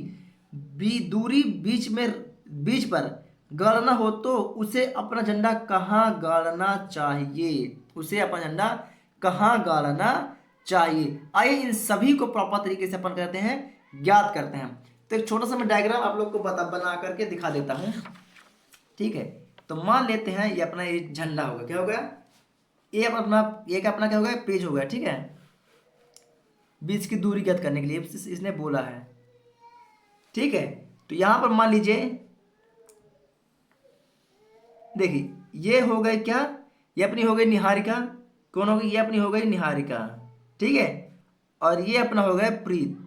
दूरी बीच पर गाड़ना हो तो उसे अपना झंडा कहाँ गाड़ना चाहिए? उसे अपना झंडा कहाँ गाड़ना चाहिए? आइए इन सभी को प्रॉपर तरीके से अपन करते हैं, ज्ञात करते हैं। तो एक छोटा सा मैं डायग्राम आप लोग को बना करके दिखा देता हूँ, ठीक है। तो मान लेते हैं ये अपना ये झंडा होगा, क्या होगा? ये का अपना क्या होगा? पेज होगा, ठीक है। बीच की दूरी ज्ञात करने के लिए इसने बोला है, ठीक है। तो यहां पर मान लीजिए, देखिए ये हो गए क्या? ये अपनी हो गई निहारिका। कौन हो गई? ये अपनी हो गई निहारिका, ठीक है। और ये अपना हो गया प्रीत।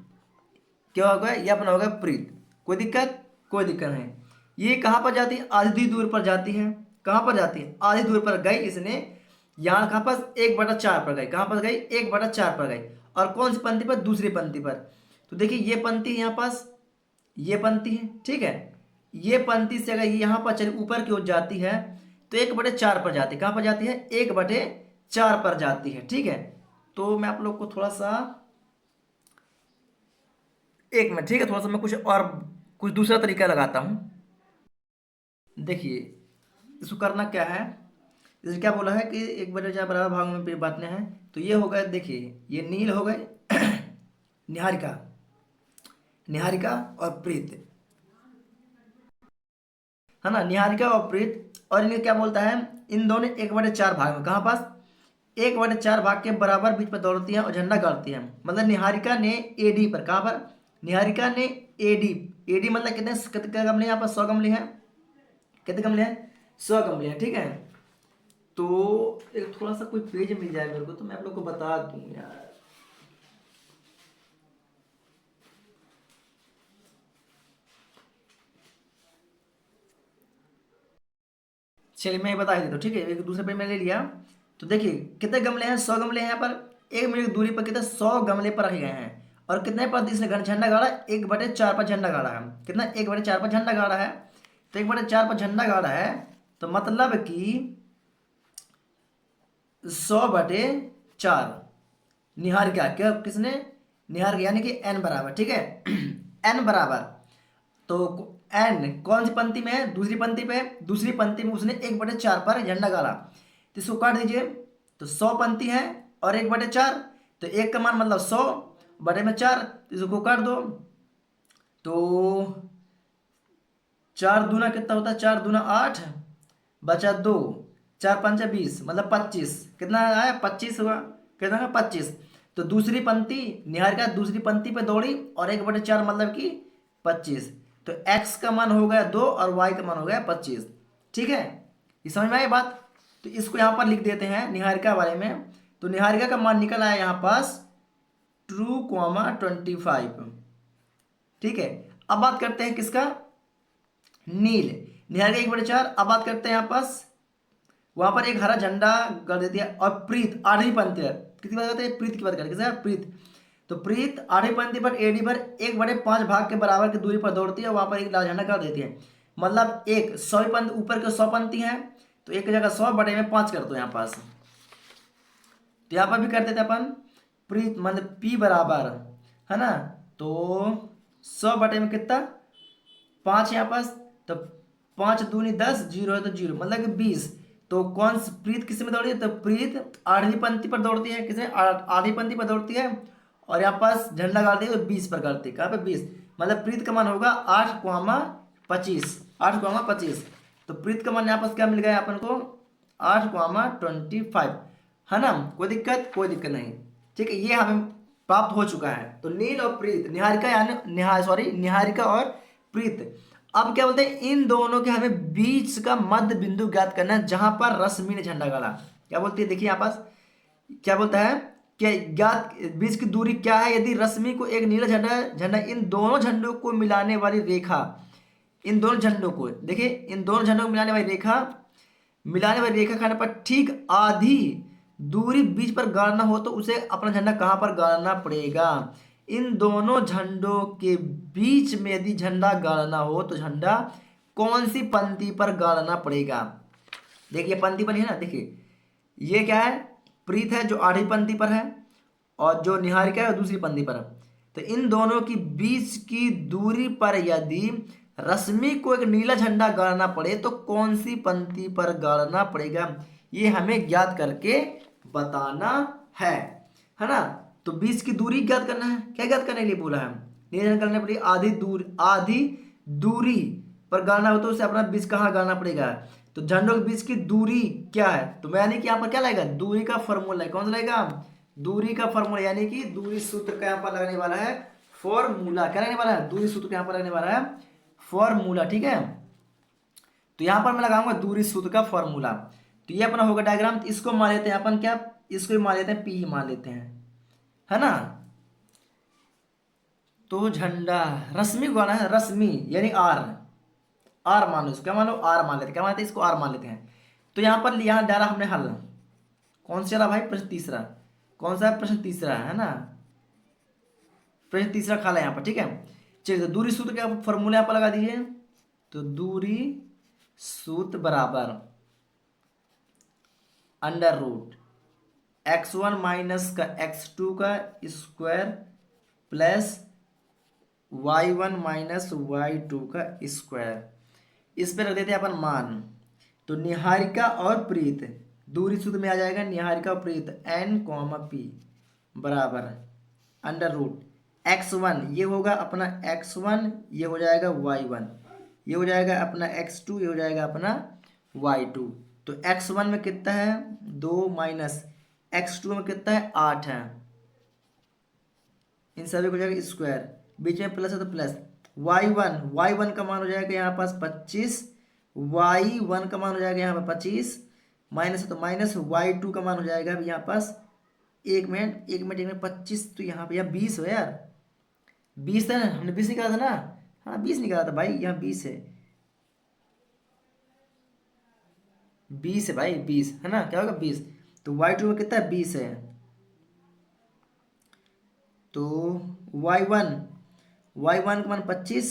क्या हो गया? ये अपना हो गया प्रीत। कोई दिक्कत? कोई दिक्कत नहीं। ये कहाँ पर जाती है? आधी दूर पर जाती है। कहाँ पर जाती है? आधी दूर पर गई इसने, यहाँ कहाँ पर? 1/4 पर गई। कहाँ पर गई? 1/4 पर गई। और कौन सी पंक्ति पर? दूसरी पंक्ति पर। तो देखिए ये पंक्ति यहाँ पास, ये पंक्ति है, ठीक है। ये पंक्ति से अगर ये यहाँ पर चले ऊपर की ओर जाती है तो 1/4 पर जाती है। कहाँ पर जाती है? 1/4 पर जाती है, ठीक है। तो मैं आप लोग को थोड़ा सा, एक मिनट, ठीक है, थोड़ा सा मैं कुछ दूसरा तरीका लगाता हूँ। देखिए इसको करना क्या है, जैसे क्या बोला है कि 1/4 बराबर भाग में बांटने हैं। तो ये हो गए, देखिए ये नील हो गए निहारिका और प्रीत, है ना, निहारिका और प्रीत। और इन्हें क्या बोलता है? इन दोनों 1/4 भाग में, कहाँ पास? 1/4 भाग के बराबर बीच पर दौड़ती हैं और झंडा गाड़ती हैं। मतलब निहारिका ने एडी पर, कहाँ पर? निहारिका ने एडी, एडी मतलब कितने गमले यहाँ पर? 100 गमले हैं। कितने गमले हैं? 100 गमले हैं, ठीक है। तो एक थोड़ा सा कोई पेज मिल जाए मेरे को तो मैं आप लोग को बता दूं यार। चलिए मैं बता ही देता हूँ, ठीक है। एक दूसरे पेज में ले लिया। तो देखिए कितने गमले हैं? 100 गमले हैं यहाँ पर। 1 मीटर की दूरी पर कितने? 100 गमले पर रखे गए हैं। और कितने पर इसने झंडा गाड़ा? 1/4 पर झंडा गाड़ा है। कितना? 1/4 पर झंडा गाड़ा है। तो 1/4 पर झंडा गाड़ा है, तो मतलब कि 100/4 निहारिका, क्या किसने? निहारिका, यानी कि n बराबर, ठीक है। n बराबर, तो n कौन सी पंक्ति में है? दूसरी पंक्ति पे। दूसरी पंक्ति में उसने 1/4 पर झंडा गाड़ा, तो इसको काट दीजिए। तो 100 पंक्ति है और 1/4, तो 1 का मान मतलब 100/4, तो इसको काट दो। तो 4 दूना कितना होता है? 4 दूना 8, बचा 2, 4 5 20, मतलब 25। कितना आया? 25 हुआ। कितना है? 25। तो दूसरी पंक्ति, निहारिका दूसरी पंक्ति पे दौड़ी और 1/4 मतलब कि 25। तो x का मान हो गया 2 और y का मान हो गया 25, ठीक है। ये समझ में आई बात? तो इसको यहाँ पर लिख देते हैं निहारिका वाले में। तो निहारिका का मान निकल आया यहाँ पास 2,25, ठीक है। अब बात करते हैं किसका? नील, निहारिका 1/4। अब बात करते हैं यहाँ पास, वहां पर एक हरा झंडा कर देती है। और प्रीत 8वीं पंक्ति है, किसकी बात करते हैं? प्रीत की बात करते हैं। किसका? प्रीत। तो प्रीत 8वीं पंक्ति पर एडी पर 1/5 भाग के बराबर की दूरी पर दौड़ती है, वहां पर एक लाल झंडा कर देती है। मतलब एक 100वीं पंक्ति, ऊपर के 100 पंक्ति है, तो एक जगह 100/5 कर दो यहाँ पास। तो यहाँ पर भी कर देते अपन प्रीत, मतलब पी बराबर, है ना। तो 100 में कितना? 5 यहाँ पास। तो 5 दूनी 10, 0 है तो 0, मतलब कि 20। तो कौन सी प्रीत किस में दौड़ती है? तो प्रीत 8वीं पंक्ति पर दौड़ती है। किसमें? 8वीं पंक्ति पर दौड़ती है। और यहाँ पास झंडा गाड़ती है तो 20 पर गाड़ती है। कहाँ पे? 20। मतलब प्रीत का मान होगा 8,25, 8,25। तो प्रीत का मान यहाँ पास क्या मिल गया अपन को? 8,25, है ना। कोई दिक्कत? कोई दिक्कत नहीं, ठीक है। ये हमें प्राप्त हो चुका है। तो नील और प्रीत, निहारिका यानी निहारिका और प्रीत। अब क्या बोलते हैं? इन दोनों के हमें बीच का मध्य बिंदु ज्ञात करना है जहां पर रश्मि ने झंडा गाड़ा। क्या बोलती है? देखिए यहाँ पास क्या बोलता है कि ज्ञात बीच की दूरी क्या है? यदि रश्मि को एक नीला झंडा इन दोनों झंडों को मिलाने वाली रेखा, इन दोनों झंडों को, देखिए इन दोनों झंडों को मिलाने वाली रेखा खंड पर ठीक आधी दूरी बीच पर गाड़ना हो तो उसे अपना झंडा कहां पर गाड़ना पड़ेगा? इन दोनों झंडों के बीच में यदि झंडा गाड़ना हो तो झंडा कौन सी पंक्ति पर गाड़ना पड़ेगा। देखिए पंक्ति बनी है ना, देखिए ये क्या है, प्रीत है जो 8वीं पंक्ति पर है और जो निहारिका है वो दूसरी पंक्ति पर है। तो इन दोनों की बीच की दूरी पर यदि रश्मि को एक नीला झंडा गाड़ना पड़े तो कौन सी पंक्ति पर गाड़ना पड़ेगा, ये हमें ज्ञात करके बताना है ना। तो बीच की दूरी ज्ञात करना है। क्या ज्ञात करने के लिए बोला है, नीला झंडा गाड़ने पड़ेगी आधी दूरी पर गाड़ना हो तो उसे अपना बीच कहाँ गाड़ना पड़ेगा। तो झंडों के बीच की दूरी क्या है, तो यानी कि यहाँ पर क्या लगेगा, दूरी का फॉर्मूला है। कौन सा लगेगा, दूरी का फॉर्मूला, यानी कि दूरी सूत्र का यहाँ पर लगने वाला है फॉर्मूला। क्या लगने वाला है, दूरी सूत्र का यहाँ पर लगने वाला है फॉर्मूला। ठीक है, तो यहाँ पर मैं लगाऊंगा दूरी सूत्र का फॉर्मूला। तो ये अपना होगा डायग्राम। इसको मान लेते हैं अपन, क्या इसको भी मान लेते हैं, पी मान लेते हैं, है ना। तो झंडा रश्मि को गाना है, रश्मि यानी आर मान लो इसको, क्या मान लो, आर मान लेते हैं। क्या मानते हैं, इसको आर मान लेते हैं। तो यहाँ पर यहाँ डाला हमने हल, कौन सा चला भाई, प्रश्न तीसरा। कौन सा प्रश्न तीसरा है ना, प्रश्न तीसरा खाला यहाँ पर। ठीक है, चलिए तो दूरी सूत्र का फॉर्मूला यहाँ पर लगा दीजिए। तो दूरी सूत्र बराबर अंडर रूट x1 माइनस का x2 का square plus y1 minus y2 का स्क्वायर। इस पर रख देते हैं अपन मान। तो निहारिका और प्रीत दूरी सूत्र में आ जाएगा, निहारिका और प्रीत n, p बराबर अंडर रूट x1 ये होगा अपना x1, ये हो जाएगा y1, ये हो जाएगा अपना x2, ये हो जाएगा अपना y2। तो x1 में कितना है 2 माइनस x2 में कितना है 8 है, इन सभी को हो जाएगा स्क्वायर, बीच में प्लस है तो प्लस। y1 का मान हो जाएगा यहाँ पास 25, y1 का मान हो जाएगा यहाँ पर 25, माइनस है तो माइनस, y2 का मान हो जाएगा अभी यहाँ पास, एक मिनट 25, तो यहाँ पे यहाँ 20 है यार, 20 है ना, हमने 20 निकाला था ना, हाँ 20 निकाला था भाई, यहाँ 20 है, 20 है भाई, 20 है ना, क्या होगा 20। तो y2 में कितना है 20 है। तो y1 का मान 25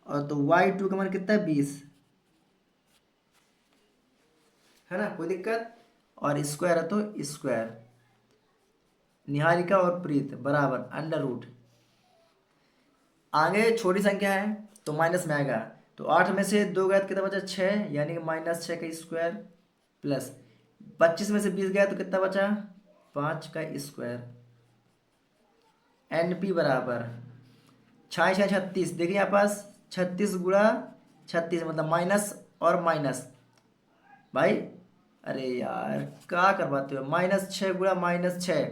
और तो y2 का मान कितना है 20, है ना, कोई दिक्कत। और स्क्वायर है तो स्क्वायर, निहारिका और प्रीत बराबर अंडर रूट, आगे छोटी संख्या है तो माइनस में आएगा। तो 8 में से 2 गया तो कितना बचा 6, यानी कि माइनस 6 का स्क्वायर प्लस 25 में से 20 गया तो कितना बचा 5 का स्क्वायर। एन पी बराबर 6 6 36, देखिए यहाँ पास 36 गुणा 36 मतलब माइनस और माइनस भाई, अरे यार क्या करवाते हो, -6 गुणा -6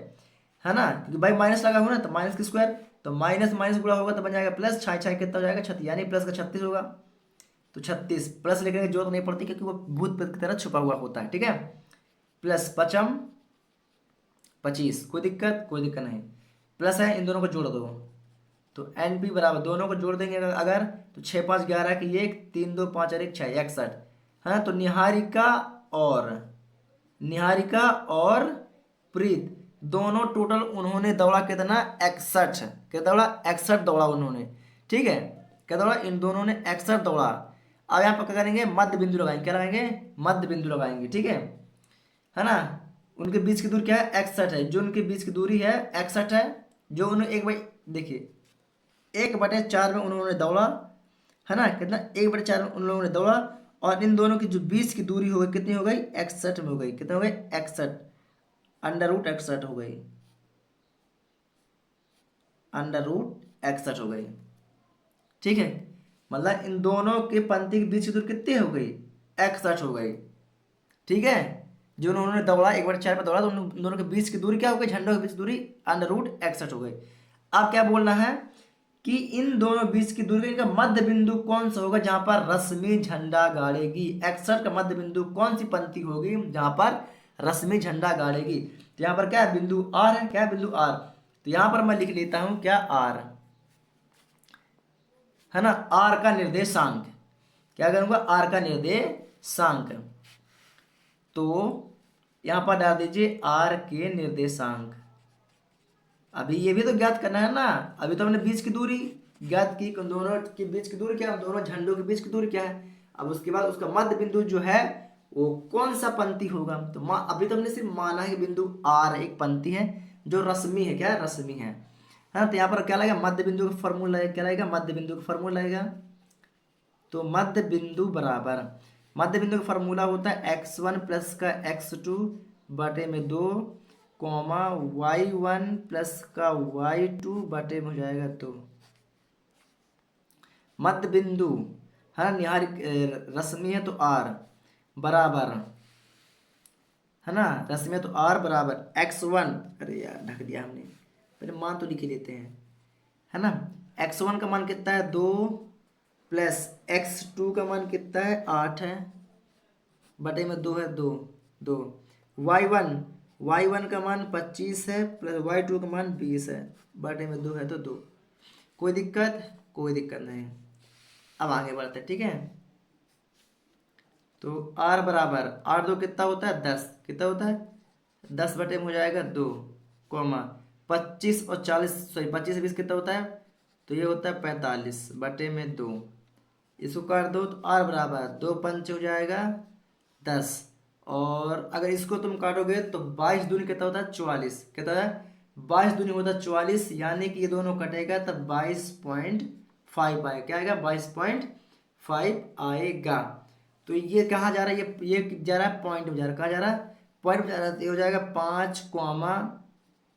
है ना, क्योंकि भाई माइनस लगा हुआ ना, तो माइनस की स्क्वायर, तो माइनस माइनस गुणा होगा तो बन जाएगा प्लस, 6 6 कितना हो जाएगा 36, यानी प्लस का 36 होगा। तो 36 प्लस लेकर के जरूरत नहीं पड़ती क्योंकि वो भूत प्रेत की तरह छुपा हुआ होता है। ठीक है, प्लस 5 25, कोई दिक्कत नहीं, प्लस है इन दोनों को जोड़ दो। तो एन पी बराबर दोनों को जोड़ देंगे अगर तो 6 5 11 की 1, 3 2 5 और 1 6 61 है ना। तो निहारिका और प्रीत दोनों टोटल उन्होंने दौड़ा कितना 61, क्या दौड़ा 61 दौड़ा उन्होंने। ठीक है, क्या दौड़ा, इन दोनों ने 61 दौड़ा। अब यहाँ पर क्या करेंगे, मध्य बिंदु लगाएंगे, क्या लगाएंगे, मध्य बिंदु लगाएंगे। ठीक है ना, उनके बीच की दूरी क्या है 61 है, जो उनके बीच की दूरी है 61 है, जो उन्होंने एक भाई देखिए 1/4 में उन्होंने दौड़ा, है ना, कितना 1/4 में उन लोगों ने दौड़ा, और इन दोनों की जो बीच की दूरी हो गई कितनी हो गई 61 में हो गई, कितना हो गई 61, अंडर रूट 61 हो गई, अंडर रूट 61 हो गई। ठीक है, मतलब इन दोनों के पंक्ति के बीच की दूरी कितनी हो गई 61 हो गई। ठीक है, जो उन्होंने दौड़ा 1/4 में दौड़ा तो उन दोनों के बीच की दूरी क्या हो गई, झंडों के बीच की दूरी अंडर रूट 61 हो गई। अब क्या बोलना है कि इन दोनों बीच की दूरी का मध्य बिंदु कौन सा होगा जहां पर रश्मि झंडा गाड़ेगी। 61 का मध्य बिंदु कौन सी पंक्ति होगी जहां पर रश्मि झंडा गाड़ेगी। तो यहाँ पर क्या है, बिंदु आर है, क्या है बिंदु आर। तो यहां पर मैं लिख लेता हूं क्या आर, है ना, आर का निर्देशांक, क्या करूंगा आर का निर्देशांक। तो यहां पर डाल दीजिए आर के निर्देशांक, अभी ये भी तो ज्ञात करना है ना। अभी तो हमने बीच की दूरी ज्ञात की, दोनों के बीच की दूरी क्या है, दोनों झंडों के बीच की दूरी क्या है। अब उसके बाद उसका मध्य बिंदु जो है वो कौन सा पंक्ति होगा। तो अभी तो हमने सिर्फ माना है कि बिंदु आर एक पंक्ति है जो रश्मि है, क्या है, रश्मि है ना। तो यहाँ पर क्या लगेगा, मध्य बिंदु का फॉर्मूला क्या लगेगा, मध्य बिंदु का फॉर्मूला लगेगा। तो मध्य बिंदु बराबर, मध्य बिंदु का फॉर्मूला होता है x1 प्लस का x2 बटे में 2 कॉमा y1 प्लस का y2 बटे में हो जाएगा 2। मध्य बिंदु है ना, निहार रश्मि है तो r बराबर, है ना, रश्मि है तो r बराबर x1, अरे यार ढक दिया हमने, पहले मान तो लिख ही लेते हैं, है ना। x1 का मान कितना है 2 प्लस x2 का मान कितना है 8 है बटे में 2 है 2 2। y1 का मान 25 है प्लस y2 का मान 20 है बटे में 2 है तो 2। कोई दिक्कत, कोई दिक्कत नहीं। अब आगे बढ़ते हैं, ठीक है। तो r बराबर, आठ दो कितना होता है 10, कितना होता है 10 बटे में हो जाएगा 2 कॉमा 25 और 40, सॉरी 25 से 20 कितना होता है, तो ये होता है 45 बटे में 2। इसको काट दो तो r बराबर 2 पंच हो जाएगा 10, और अगर इसको तुम काटोगे तो 22 दूनी कितना होता है 44, कितना है 22 दूनी होता है 44, यानी कि ये दोनों कटेगा तब 22.5 आएगा, क्या आएगा 22.5 आएगा। तो ये कहाँ जा रहा है, ये जा रहा है पॉइंट में जा रहा है, कहाँ जा रहा है पॉइंट में जा रहा है। तो ये हो जाएगा 5 कॉमा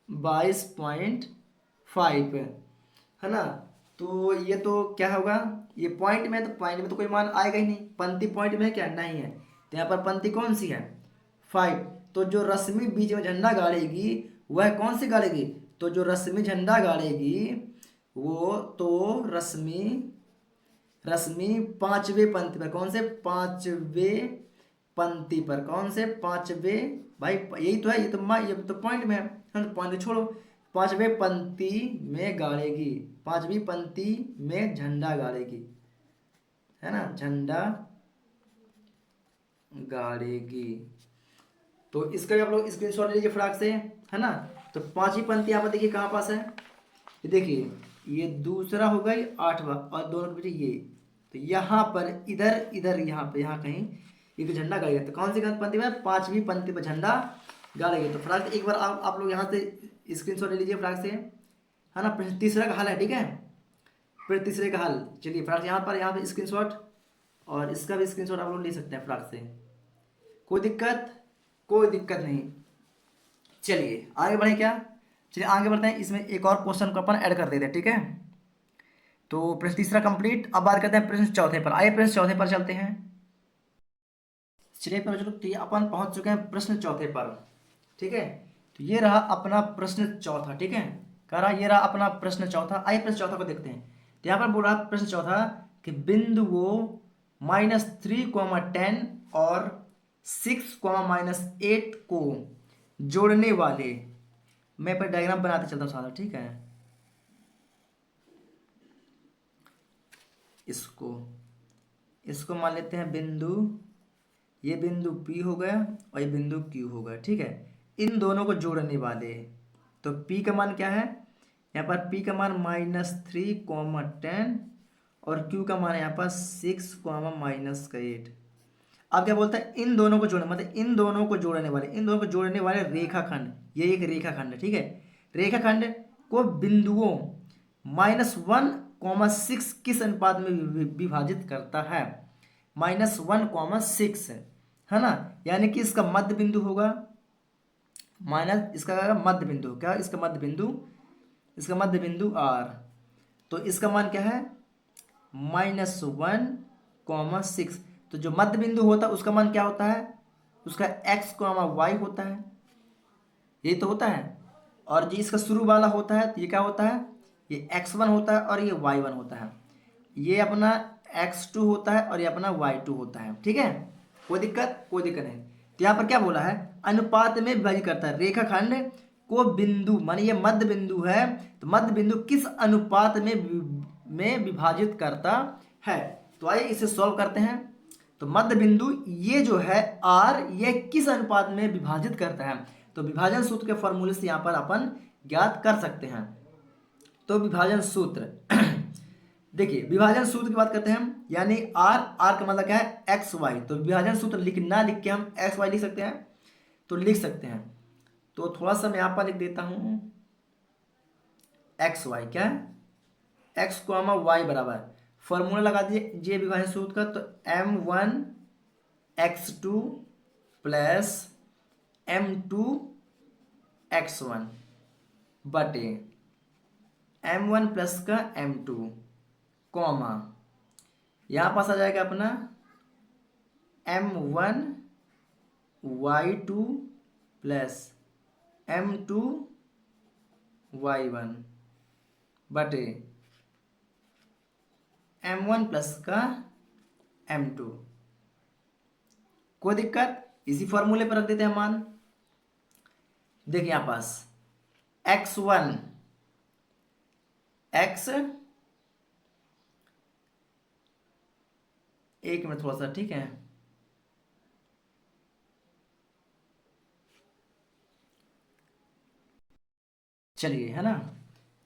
22.5, है ना। तो ये तो क्या होगा, ये पॉइंट में, तो पॉइंट में तो कोई मान आएगा ही नहीं, पंक्ति पॉइंट में क्या नहीं है, तो यहाँ पर पंक्ति कौन सी है 5। तो जो रश्मि बीच में झंडा गाड़ेगी वह कौन सी गाड़ेगी, तो जो रश्मि झंडा गाड़ेगी वो तो रश्मि पांचवें पंक्ति पर, कौन से पांचवें पंक्ति पर, कौन से पांचवें, भाई यही तो है, ये तो पॉइंट में है, तो पॉइंट छोड़ो, पांचवें पंक्ति में गाड़ेगी, पांचवी पंक्ति में झंडा गाड़ेगी, है ना, झंडा गाड़ेगी। तो इसका भी आप लोग स्क्रीनशॉट ले लीजिए फटाक से, है ना। तो पांचवी पंक्ति यहाँ पर देखिए कहाँ पास है, ये देखिए ये दूसरा हो गई 8वां और दोनों के बीच ये, तो यहाँ पर इधर इधर यहाँ पे यहाँ कहीं एक झंडा गाड़ेगा। तो कौन सी पंक्ति में, पांचवी पंक्ति पर झंडा गाड़ेगा। तो फटाक से एक बार आप लोग यहाँ से स्क्रीनशॉट ले लीजिए फटाक से, है ना। तीसरा का हल है, ठीक है, फिर तीसरे का हल, चलिए फटाक से यहाँ पे स्क्रीनशॉट, और इसका भी स्क्रीनशॉट आप लोग ले सकते हैं फटाक से, कोई दिक्कत, कोई दिक्कत नहीं। चलिए आगे बढ़े क्या, चलिए आगे बढ़ते हैं, इसमें एक और क्वेश्चन को अपन ऐड कर देते हैं, ठीक है। तो प्रश्न तीसरा कंप्लीट, अब बात करते हैं प्रश्न चौथे पर। आइए प्रश्न चौथे पर चलते हैं। चलिए तो अपन पहुंच चुके हैं प्रश्न चौथे पर, ठीक है। तो ये रहा अपना प्रश्न चौथा, ठीक है, कह रहा ये रहा अपना प्रश्न चौथा। आइए प्रश्न चौथा को देखते हैं। तो यहाँ पर बोल रहा प्रश्न चौथा कि बिंदुओं -3, 10 और 6, -8 को जोड़ने वाले, मैं पर डायग्राम बनाते चलता हूँ सारा, ठीक है। इसको मान लेते हैं बिंदु, ये बिंदु P हो गया और ये बिंदु Q हो गया, ठीक है। इन दोनों को जोड़ने वाले, तो P का मान क्या है, यहाँ पर P का मान -3, 10 और Q का मान यहाँ पर 6, -8। अब क्या बोलता है, इन दोनों को जोड़ने, मतलब इन दोनों को जोड़ने वाले, इन दोनों को जोड़ने वाले रेखाखंड, ये एक रेखाखंड है, ठीक है। रेखाखंड को बिंदुओं -1, 6 किस अनुपात में विभाजित करता है, -1, 6, है ना। यानी कि इसका मध्य बिंदु होगा इसका मध्य बिंदु, क्या इसका मध्य बिंदु, इसका मध्य बिंदु R, तो इसका मान क्या है -1, 6। तो जो मध्य बिंदु होता है उसका मान क्या होता है, उसका x, y होता है, ये तो होता है। और जो इसका शुरू वाला होता है तो ये क्या होता है, ये x1 होता है और ये y1 होता है, ये अपना x2 होता है और ये अपना y2 होता है, ठीक है। कोई दिक्कत, कोई दिक्कत नहीं। तो यहाँ पर क्या बोला है, अनुपात में विभाजित करता है रेखाखंड को बिंदु, माने ये मध्य बिंदु है, तो मध्य बिंदु किस अनुपात में विभाजित करता है। तो आइए इसे सॉल्व करते हैं। तो मध्य बिंदु ये जो है R, ये किस अनुपात में विभाजित करता है, तो विभाजन सूत्र के फॉर्मूले से यहाँ पर अपन ज्ञात कर सकते हैं। तो विभाजन सूत्र देखिए, विभाजन सूत्र की बात करते हैं हम, यानी आर, आर का मतलब क्या है एक्स वाई। तो विभाजन सूत्र ना लिख के हम एक्स वाई लिख सकते हैं, तो लिख सकते हैं। तो थोड़ा सा मैं यहाँ पर लिख देता हूँ एक्स वाई, क्या है एक्स को वाई बराबर, फॉर्मूला लगा दीजिए विभाजन सूत्र का, तो m1 x2 plus m2 x1 बटे m1 प्लस का m2 कॉमा, यहाँ पास आ जाएगा अपना m1 y2 plus m2 y1 बटे m1 प्लस का m2। कोई दिक्कत, इसी फॉर्मूले पर रख देते हैं मान। देखिए यहां पास x1 x, एक मिनट थोड़ा सा, ठीक है, चलिए, है ना।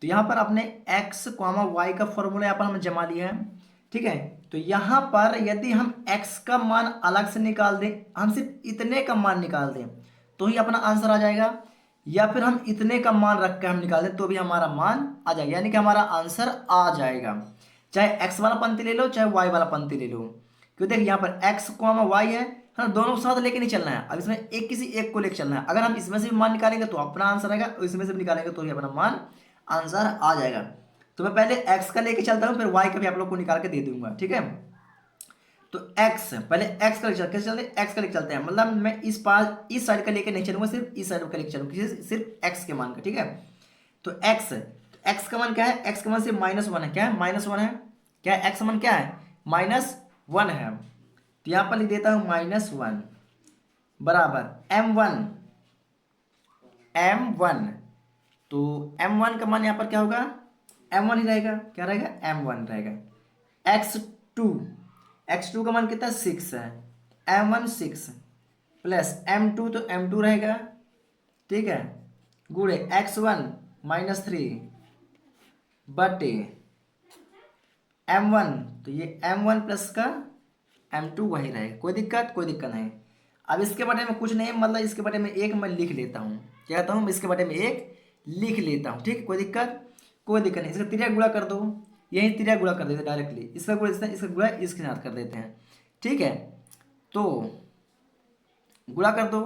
तो यहां पर आपने x, y का फॉर्मूला यहाँ पर हम जमा लिया है, ठीक है। तो यहां पर यदि हम x का मान अलग से निकाल दें, हम सिर्फ इतने का मान निकाल दें तो ही अपना आंसर आ जाएगा, या फिर हम इतने का मान रख के हम निकाल दें तो भी हमारा मान आ जाएगा, यानी कि हमारा आंसर आ जाएगा। चाहे x वाला पंक्ति ले लो चाहे y वाला पंक्ति ले लो, क्योंकि देखिए यहाँ पर x, y है ना, दोनों को साथ लेके नहीं चलना है। अब इसमें एक किसी एक को लेके चलना है। अगर हम इसमें से भी मान निकालेंगे तो अपना आंसर आएगा, और इसमें से भी निकालेंगे तो ही अपना मान आंसर आ जाएगा। तो मैं पहले x का लेके चलता हूँ, फिर y का भी आप लोग को निकाल के दे दूंगा, ठीक है। तो x, पहले x का लेके कैसे चलते हैं, x का लेके चलते हैं, मतलब मैं इस साइड का लेके नहीं चलूंगा, सिर्फ इस साइड का लेके चलूंगा, सिर्फ x के मान का, ठीक है। तो x का मान क्या है, x का मान सिर्फ -1 है, क्या है -1 है, क्या है x का मान क्या है -1 है। तो यहां पर लिख देता हूं -1 बराबर m1, तो m1 का मान यहां पर क्या होगा, m1 ही रहेगा, क्या रहेगा m1 रहेगा। x2 का मान कितना 6 है, m1 6 प्लस m2, तो m2 रहेगा, ठीक है, गुणे x1 -3 बटे m1, तो ये m1 प्लस का m2 वही रहेगा। कोई दिक्कत नहीं। अब इसके बारे में कुछ नहीं, मतलब इसके बारे में एक मैं लिख लेता हूँ, क्या कहता हूँ, इसके बारे में एक लिख लेता हूँ, ठीक। कोई दिक्कत नहीं। इसका त्रिज्या गुणा कर दो, यही त्रिज्या गुणा कर देते हैं डायरेक्टली, इसका गुणा इसका गुणा इसके साथ कर देते हैं, ठीक है। तो गुणा कर दो,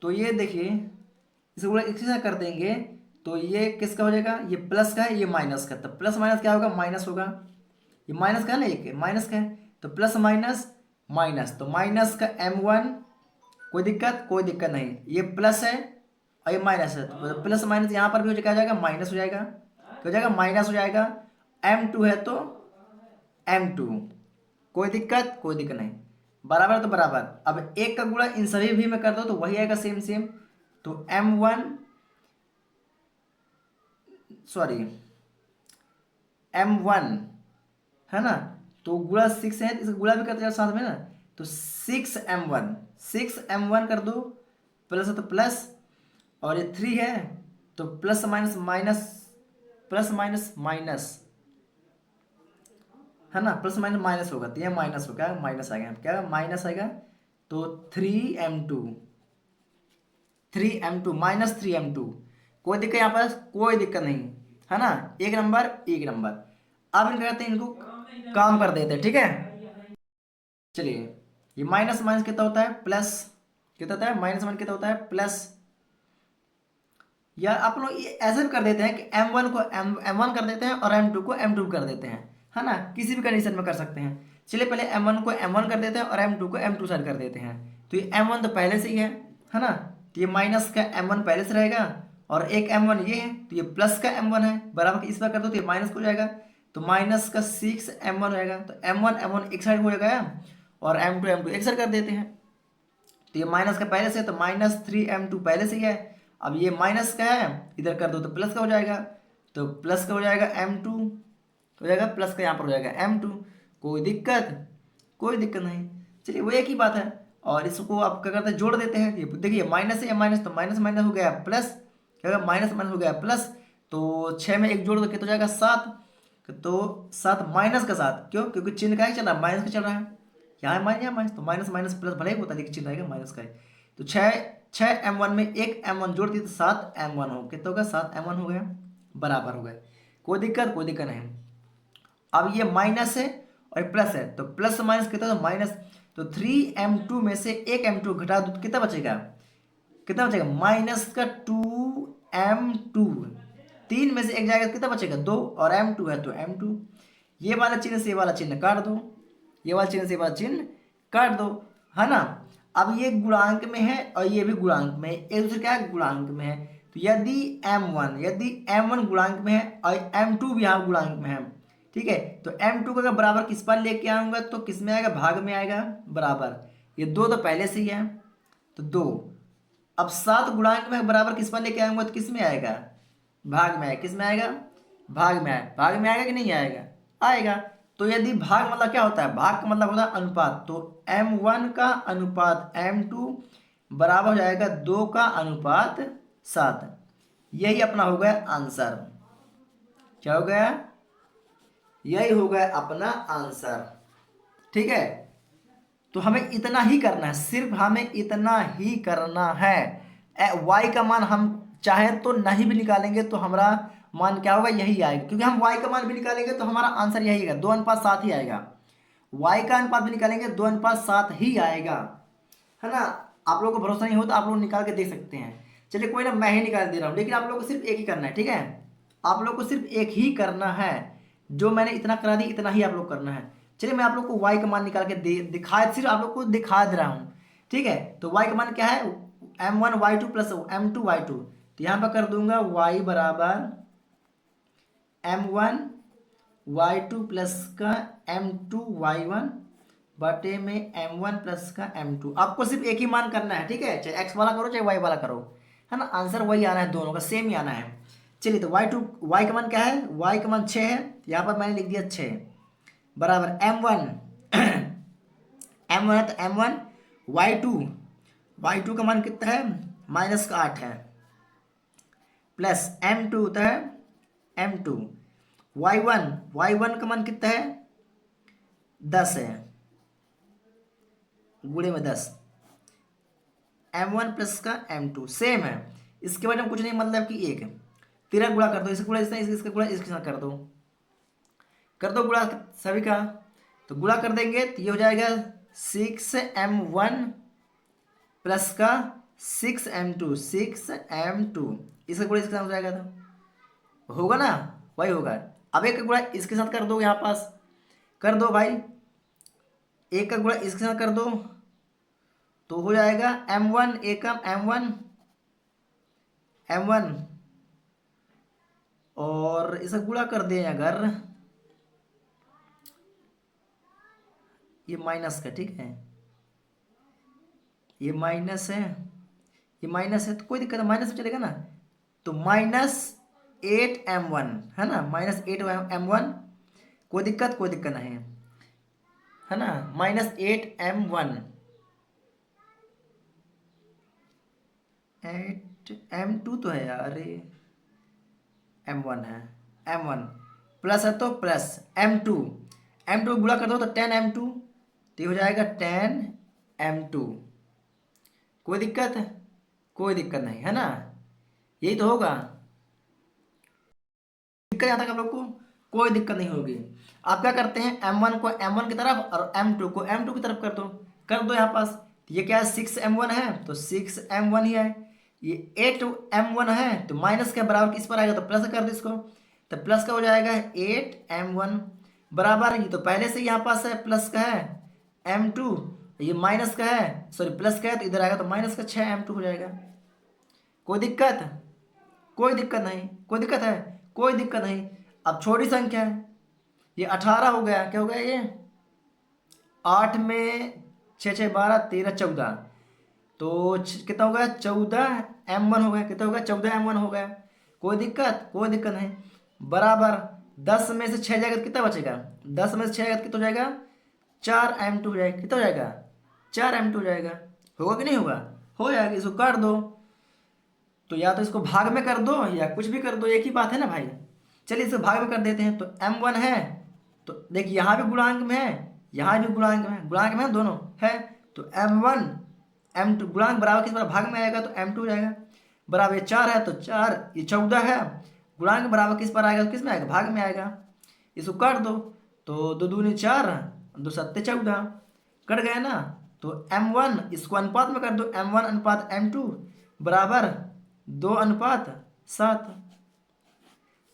तो ये देखिए इसका गुणा इसके साथ कर देंगे तो ये किसका हो जाएगा, ये प्लस का है, ये माइनस का, तो प्लस माइनस क्या होगा, माइनस होगा। ये माइनस का है ना, एक माइनस का है, तो प्लस माइनस माइनस, तो माइनस का m1, कोई दिक्कत नहीं। ये प्लस है और ये माइनस है, तो प्लस माइनस यहाँ पर भी हो जाएगा, माइनस हो जाएगा, क्या हो जाएगा, माइनस हो जाएगा। m2 है तो m2, कोई दिक्कत नहीं, बराबर तो बराबर। अब एक का गुणा इन सभी भी में कर दो तो वही आएगा सेम। तो m1 है ना, तो गुणा 6 है, इसका गुणा भी करते जाओ साथ में ना, तो 6m1 कर दो, प्लस है तो प्लस, और ये 3 है तो plus minus minus, plus minus minus, है ना, प्लस माइनस माइनस होगा, तो ये माइनस होगा, माइनस आएगा, क्या माइनस आएगा, तो 3m2 -3m2, कोई दिक्कत यहाँ पर, कोई दिक्कत नहीं, है ना, एक नंबर। अब इन करते हैं, इनको काम कर देते हैं, ठीक है। चलिए, ये माइनस माइनस कितना होता है, प्लस कितना होता है, -1 कितना होता है, प्लस। या आप लोग ये ऐसे भी कर देते हैं कि m1 को m1 कर देते हैं और m2 को m2 कर देते हैं, है ना, किसी भी कंडीशन में कर सकते हैं। चलिए पहले m1 को m1 कर देते हैं और m2 को m2 साइड कर देते हैं। तो ये m1 तो पहले से ही है ना, तो ये माइनस का m1 पहले से रहेगा, और एक m1 ये है, तो ये प्लस का m1 है, बराबर इस बार कर दो तो ये माइनस हो जाएगा, तो माइनस का 6m1 होएगा, तो m1 एक साइड हो जाएगा और m2 एक साइड कर देते हैं। तो ये माइनस का पहले से, तो -3m2 पहले से ही है। अब ये माइनस का है, इधर कर दो तो प्लस का हो जाएगा, तो प्लस का हो जाएगा m2, हो जाएगा प्लस का, यहाँ पर हो जाएगा m2। कोई दिक्कत नहीं। चलिए वो एक ही बात है। और इसको आप क्या करते हैं, जोड़ देते हैं। ये देखिए माइनस है या माइनस, तो माइनस माइनस हो गया प्लस, क्या होगा माइनस माइनस हो गया प्लस। तो 6 में 1 जोड़ दो कितना हो जाएगा 7। तो 7 माइनस का 7, क्यों? क्योंकि चिन्ह का ही चल रहा है, माइनस का चल रहा है। यहाँ माइनस यहाँ माइनस, तो माइनस माइनस प्लस भले ही होता है लेकिन चिन्ह आएगा माइनस का है। तो 6 M1 में 1 M1 जोड़ दिए तो 7M1 हो, कितना होगा 7M1 हो गया, बराबर हो गया। कोई दिक्कत? कोई दिक्कत नहीं। अब ये माइनस है और प्लस है, तो प्लस से माइनस कितना, तो माइनस। तो 3M2 में से 1M2 घटा दो तो कितना बचेगा, कितना बचेगा माइनस का 2M2। 3 में से 1 जाएगा तो कितना बचेगा 2, और M2 है तो M2। ये वाला चिन्ह से ये वाला चिन्ह काट दो, ये वाला चिन्ह से ये वाला चिन्ह काट दो, है ना। अब ये गुणांक में है और ये भी गुणांक में है, एक दूसरे क्या है, गुणांक में है। तो यदि M1 गुणांक में है और M2 भी यहाँ गुणांक में है, ठीक है, तो M2 का अगर बराबर किस पर लेके आऊंगा तो किस में आएगा, भाग में आएगा, बराबर। ये 2 तो पहले से ही है तो 2। अब 7 गुणांक में बराबर किस पर लेके आऊंगा तो किस में आएगा, भाग में आएगा। किस में आएगा, भाग में आएगा। भाग में आएगा कि नहीं आएगा, आएगा। तो यदि भाग मतलब क्या होता है, भाग का मतलब होता है अनुपात। तो M1 का अनुपात M2 बराबर हो जाएगा 2 का अनुपात 7। यही अपना हो गया आंसर। क्या हो गया, यही हो गया अपना आंसर। ठीक है, तो हमें इतना ही करना है, सिर्फ हमें इतना ही करना है। y का मान हम चाहे तो नहीं भी निकालेंगे तो हमारा मान क्या होगा, यही आएगा, क्योंकि हम y का मान भी निकालेंगे तो हमारा आंसर यही आएगा, 2:7 ही आएगा। y का अनुपात भी निकालेंगे 2:7 ही आएगा, है ना। आप लोगों को भरोसा नहीं हो तो आप लोग निकाल के देख सकते हैं। चलिए कोई ना, मैं ही निकाल दे रहा हूँ, लेकिन आप लोग को सिर्फ एक ही करना है, ठीक है। आप लोग को सिर्फ एक ही करना है, जो मैंने इतना करा दी इतना ही आप लोग करना है। चलिए मैं आप लोग को y का मान निकाल के सिर्फ आप लोग को दिखा दे रहा हूँ, ठीक है। तो y का मान क्या है, M1y2 प्लस M2y2। तो यहाँ पर कर दूंगा y बराबर M1y2 प्लस का M2y1 बटे में M1 प्लस का M2। आपको सिर्फ एक ही मान करना है, ठीक है, चाहे x वाला करो चाहे y वाला करो, है ना। आंसर वही आना है, दोनों का सेम ही आना है। चलिए तो y का मान क्या है, y का मान 6 है, यहाँ पर मैंने लिख दिया 6 बराबर M1 M1 है तो M1 y2 का मान कितना है, -8 है, प्लस M2 होता है M2 y1 का मान कितना है 10 है, गुणे में 10, M1 प्लस का M2 सेम है। इसके बाद में कुछ नहीं, मतलब कि एक तेरह गुणा कर दो, इसका गुणा इसका गुणा इसके साथ कर दो गुणा सभी का। तो गुणा कर देंगे तो ये हो जाएगा 6M1 प्लस का 6M2 इसका गुणा इसके साथ हो जाएगा, तो होगा ना, वही होगा। अब एक का गुणा इसके साथ कर दो, यहाँ पास कर दो भाई, एक का गुणा इसके साथ कर दो तो हो जाएगा M1 एकम M1 और इसका गुणा कर दें अगर, ये माइनस का, ठीक है, ये माइनस है, ये माइनस है तो कोई दिक्कत है, माइनस में चलेगा ना। तो -8M1 है ना, -8M1, कोई दिक्कत नहीं है ना, -8M1 8M2 तो है यार, अरे M1 है, M1 प्लस है तो प्लस M2 गुणा कर दो तो 10M2, तो ये हो जाएगा 10M2। कोई दिक्कत नहीं है ना, यही तो होगा। दिक्कत यहाँ तक आप लोग को कोई दिक्कत नहीं होगी। आप क्या करते हैं, M1 को M1 की तरफ और M2 को M2 की तरफ कर दो यहाँ पास। ये क्या है 6M1 है तो 6M1 ही है, ये 8M1 है तो माइनस के बराबर किस पर आएगा, तो प्लस कर दो इसको, तो प्लस का हो जाएगा 8M1 बराबर, ये तो पहले से यहाँ पास है प्लस का है M2, ये माइनस का है, सॉरी प्लस का है तो इधर आएगा तो माइनस का 6M2 हो जाएगा। कोई दिक्कत नहीं, कोई दिक्कत नहीं। अब छोटी संख्या है, ये 18 हो गया, क्या हो गया ये 8 में 6 6 12 13 14, तो कितना हो गया 14M1 हो गया, कितना हो गया 14M1 हो गया। कोई दिक्कत नहीं, बराबर 10 में से 6 जाएगा तो कितना बचेगा, 10 में से 6 जाएगा तो कितना हो जाएगा 4M2 हो जाएगा, कितना हो जाएगा 4m2 हो जाएगा। होगा कि नहीं होगा? हो जाएगा। इसको काट दो, तो या तो इसको भाग में कर दो या कुछ भी कर दो, एक ही बात है ना भाई। चलिए इसको भाग में कर देते हैं। तो m1 है, तो देखिए यहाँ भी गुणांक में है, यहाँ भी गुणांक में दोनों है। तो m1 m2 गुणांक बराबर किस बराबर भाग में आएगा, तो m2 हो जाएगा। बराबर ये 4 है तो 4, ये 14 है, गुणांक बराबर किस पर आएगा, तो किस में आएगा, भाग में आएगा। इसको काट दो, तो 2 दूनी 4, 2 सत्ते 14, कट गए ना। तो m1 इसको अनुपात में कर दो, m1 अनुपात m2 बराबर 2:7।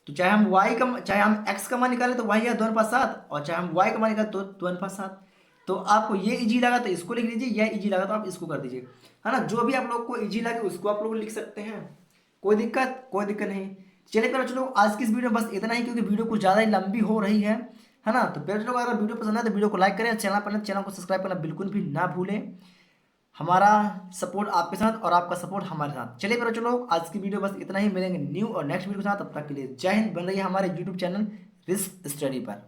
तो चाहे हम x का मान निकालें तो y है 2:7, और चाहे हम y का मान निकालें तो 2:7। तो आपको ये इजी लगा तो इसको लिख लीजिए, यह इजी लगा तो आप इसको कर दीजिए, है ना। जो भी आप लोग को इजी लगे उसको आप लोग लिख सकते हैं, कोई दिक्कत नहीं। चलिए फिर चलो आज की इस वीडियो में बस इतना ही, क्योंकि वीडियो कुछ ज़्यादा ही लंबी हो रही है ना। तो फिर चलो अगर वीडियो पसंद है तो वीडियो को लाइक करें, चैनल को सब्सक्राइब करना बिल्कुल भी ना भूलें। हमारा सपोर्ट आपके साथ और आपका सपोर्ट हमारे साथ। चलिए फिर चलो आज की वीडियो बस इतना ही, मिलेंगे न्यू और नेक्स्ट वीडियो के साथ। तब तक के लिए जय हिंद। बन रही है हमारे यूट्यूब चैनल रिस्क स्टडी पर।